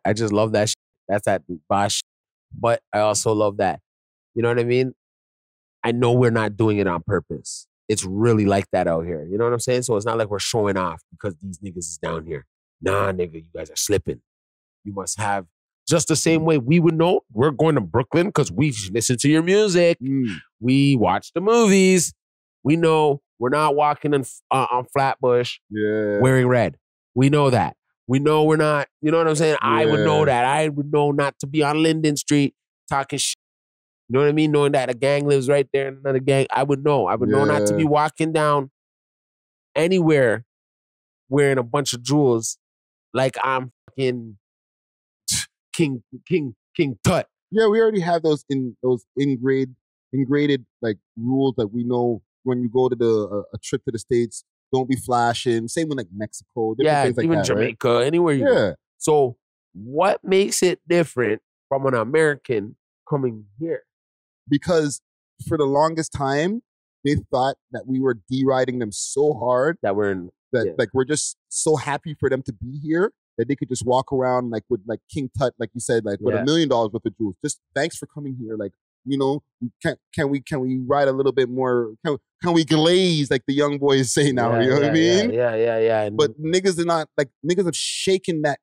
I just love that shit. That's that boss shit. But I also love that. You know what I mean? I know we're not doing it on purpose. It's really like that out here. You know what I'm saying? So it's not like we're showing off because these niggas is down here. Nah, nigga, you guys are slipping. You must have just the same way we would know we're going to Brooklyn because we listen to your music. We watch the movies. We know we're not walking on Flatbush wearing red. We know that. We know we're not, you know what I'm saying? I would know that. I would know not to be on Linden Street talking shit. You know what I mean? Knowing that a gang lives right there and another gang. I would know. I would know not to be walking down anywhere wearing a bunch of jewels like I'm fucking King Tut. Yeah, we already have those ingraded like rules that we know when you go to a trip to the States, don't be flashing. Same with like Mexico. Things like even that, Jamaica, right? anywhere you go. So what makes it different from an American coming here? Because for the longest time, they thought that we were deriding them so hard that we're just so happy for them to be here that they could just walk around like with like King Tut, like you said, like with $1 million worth of jewels. Just thanks for coming here. Like, you know, can we ride a little bit more? Can we glaze like the young boys say now? You know what I mean? Yeah. But niggas are not like niggas have shaken that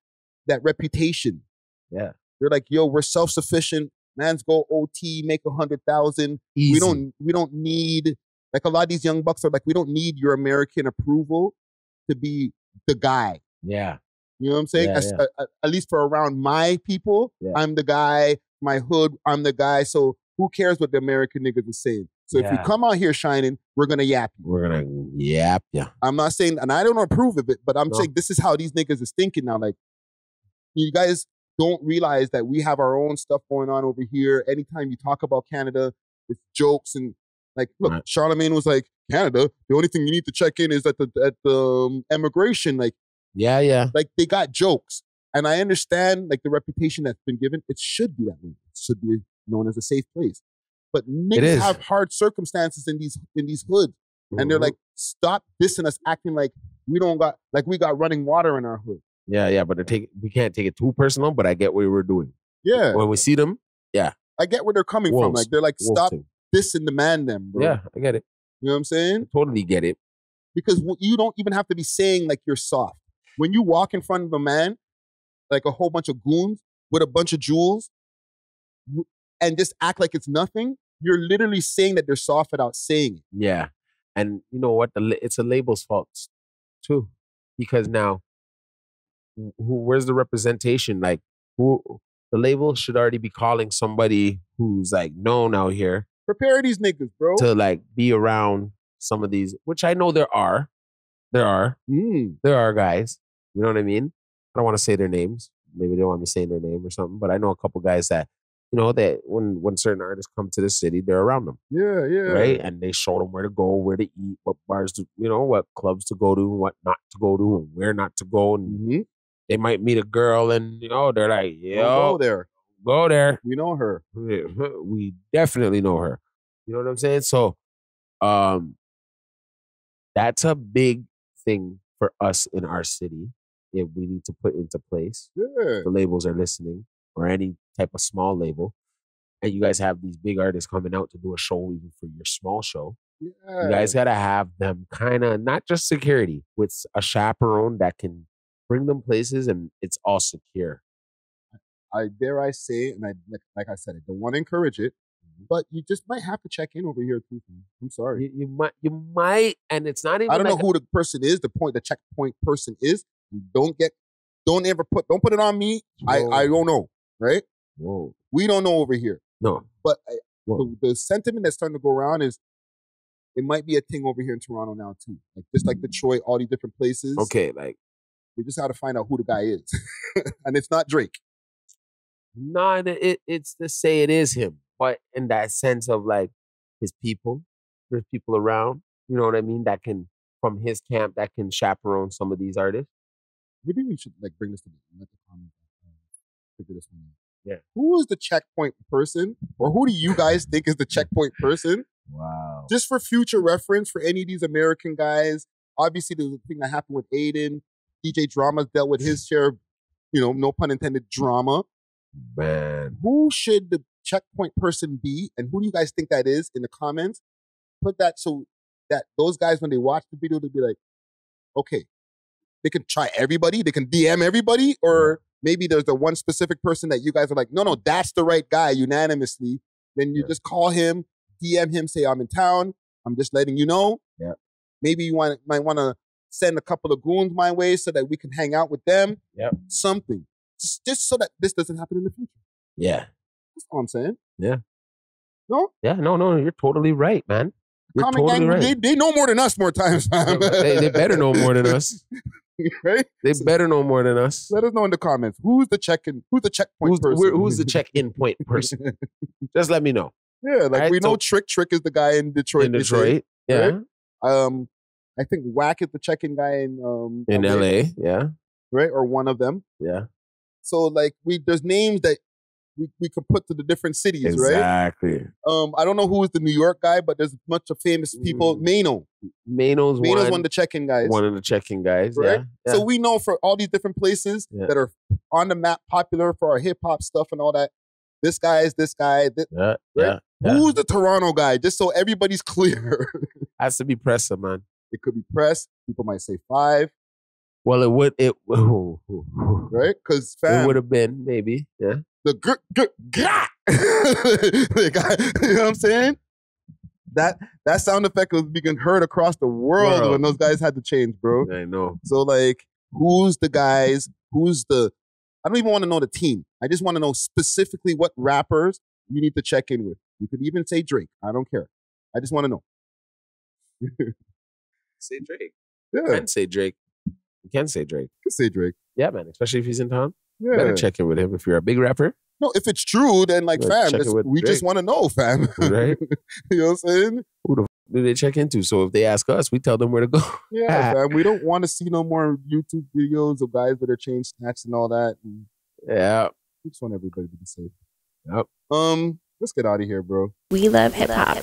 reputation. Yeah, they're like, yo, we're self-sufficient. Man's go OT, make 100,000. We don't need, like, a lot of these young bucks are like, we don't need your American approval to be the guy. Yeah. You know what I'm saying? At least for around my people, I'm the guy. My hood, I'm the guy. So who cares what the American niggas are saying? So if you come out here shining, we're gonna yap you. We're gonna yap you. I'm not saying, and I don't approve of it, but I'm saying this is how these niggas is thinking now. Like, you guys don't realize that we have our own stuff going on over here. Anytime you talk about Canada, it's jokes and like, look, Charlemagne was like, Canada, the only thing you need to check in is at the immigration. Like, like they got jokes, and I understand like the reputation that's been given. It should be that way. It should be known as a safe place. But niggas have hard circumstances in these hoods, and they're like, stop dissing us, acting like we got running water in our hood. Yeah, but we can't take it too personal, but I get what we're doing. Yeah. When we see them, I get where they're coming from. Like, they're like, stop dissing the man them, bro. Yeah, I get it. You know what I'm saying? I totally get it. Because you don't even have to be saying, like, you're soft. When you walk in front of a man, like a whole bunch of goons with a bunch of jewels, and just act like it's nothing, you're literally saying that they're soft without saying it. Yeah. And you know what? It's a label's fault, too. Because now, where's the representation? Like, the label should already be calling somebody who's like known out here. Prepare these niggas, bro. To like be around some of these, which I know there are. There are guys. You know what I mean? I don't want to say their names. Maybe they don't want me saying their name or something, but I know a couple guys that, you know, that when certain artists come to the city, they're around them. Yeah. Right? And they show them where to go, where to eat, what bars to, you know, what clubs to go to, what not to go to, and where not to go. And they might meet a girl and, you know, they're like, yo, go there. We know her. We definitely know her. You know what I'm saying? So that's a big thing for us in our city if we need to put into place. Yeah. The labels are listening, or any type of small label. And you guys have these big artists coming out to do a show even for your small show. You guys got to have them kind of, not just security, with a chaperone that can bring them places and it's all secure. I dare I say, and like I said, I don't want to encourage it, but you just might have to check in over here too. I'm sorry. You might, and it's not even. I don't know who the person is. The checkpoint person is. Don't put it on me. No. I don't know, right? No. We don't know over here. No. But the sentiment that's starting to go around is it might be a thing over here in Toronto now too. Like just like Detroit, all these different places. Okay, like we just got to find out who the guy is, and it's not Drake. No, it's to say it is him, but in that sense of like his people, there's people around, you know what I mean, that can, from his camp, that can chaperone some of these artists. Maybe we should like bring this to the comments. Figure this one out. Yeah. Who is the checkpoint person, or who do you guys think is the checkpoint person? Wow. Just for future reference for any of these American guys. Obviously, there's a thing that happened with Aiden. DJ Drama's dealt with his share of, no pun intended, drama. Man. Who should the checkpoint person be, and who do you guys think that is in the comments? Put that so that those guys, when they watch the video, they'll be like, okay, they can try everybody, they can DM everybody, or maybe there's the one specific person that you guys are like, no, that's the right guy unanimously. Then you just call him, DM him, say, I'm in town, I'm just letting you know. Yeah. Maybe you might want to send a couple of goons my way so that we can hang out with them. Yep. Something. Just so that this doesn't happen in the future. Yeah. That's all I'm saying. Yeah. No? Yeah, no, you're totally right, man. You're Comment totally gang, right. They know more than us more times, man. They better know more than us. Right? They better know more than us. Let us know in the comments. Who's the checkpoint person? Who's the check-in point person? Just let me know. Yeah, like we know Trick is the guy in Detroit. In Detroit, yeah. Right? I think Whack is the check-in guy in LA, yeah. Right? Or one of them. Yeah. So like there's names that we could put to the different cities, right? Exactly. I don't know who is the New York guy, but there's a bunch of famous people. Mano's one of the check-in guys. One of the check-in guys, right? Yeah. So we know for all these different places that are on the map, popular for our hip-hop stuff and all that, this guy is this guy. Right? Yeah. Who's the Toronto guy? Just so everybody's clear. Has to be Pressa, man. It could be Press. People might say 5. Well, right? Because it would have been, maybe, yeah. The the guy, you know what I'm saying? That sound effect was being heard across the world when those guys had to change, bro. I know. So like, who's the guys? I don't even want to know the team. I just want to know specifically what rappers you need to check in with. You could even say Drake. I don't care. I just want to know. Say Drake. Yeah. You can say Drake. You can say Drake. You can say Drake. Yeah, man. Especially if he's in town. Yeah. Better check in with him if you're a big rapper. No, if it's true, then like, fam, we just want to know, fam. Right? You know what I'm saying? Who the f do they check into? So if they ask us, we tell them where to go. Yeah, fam. We don't want to see no more YouTube videos of guys with their chain snatched and all that. And yeah. We just want everybody to be safe. Yep. Let's get out of here, bro. We love hip hop.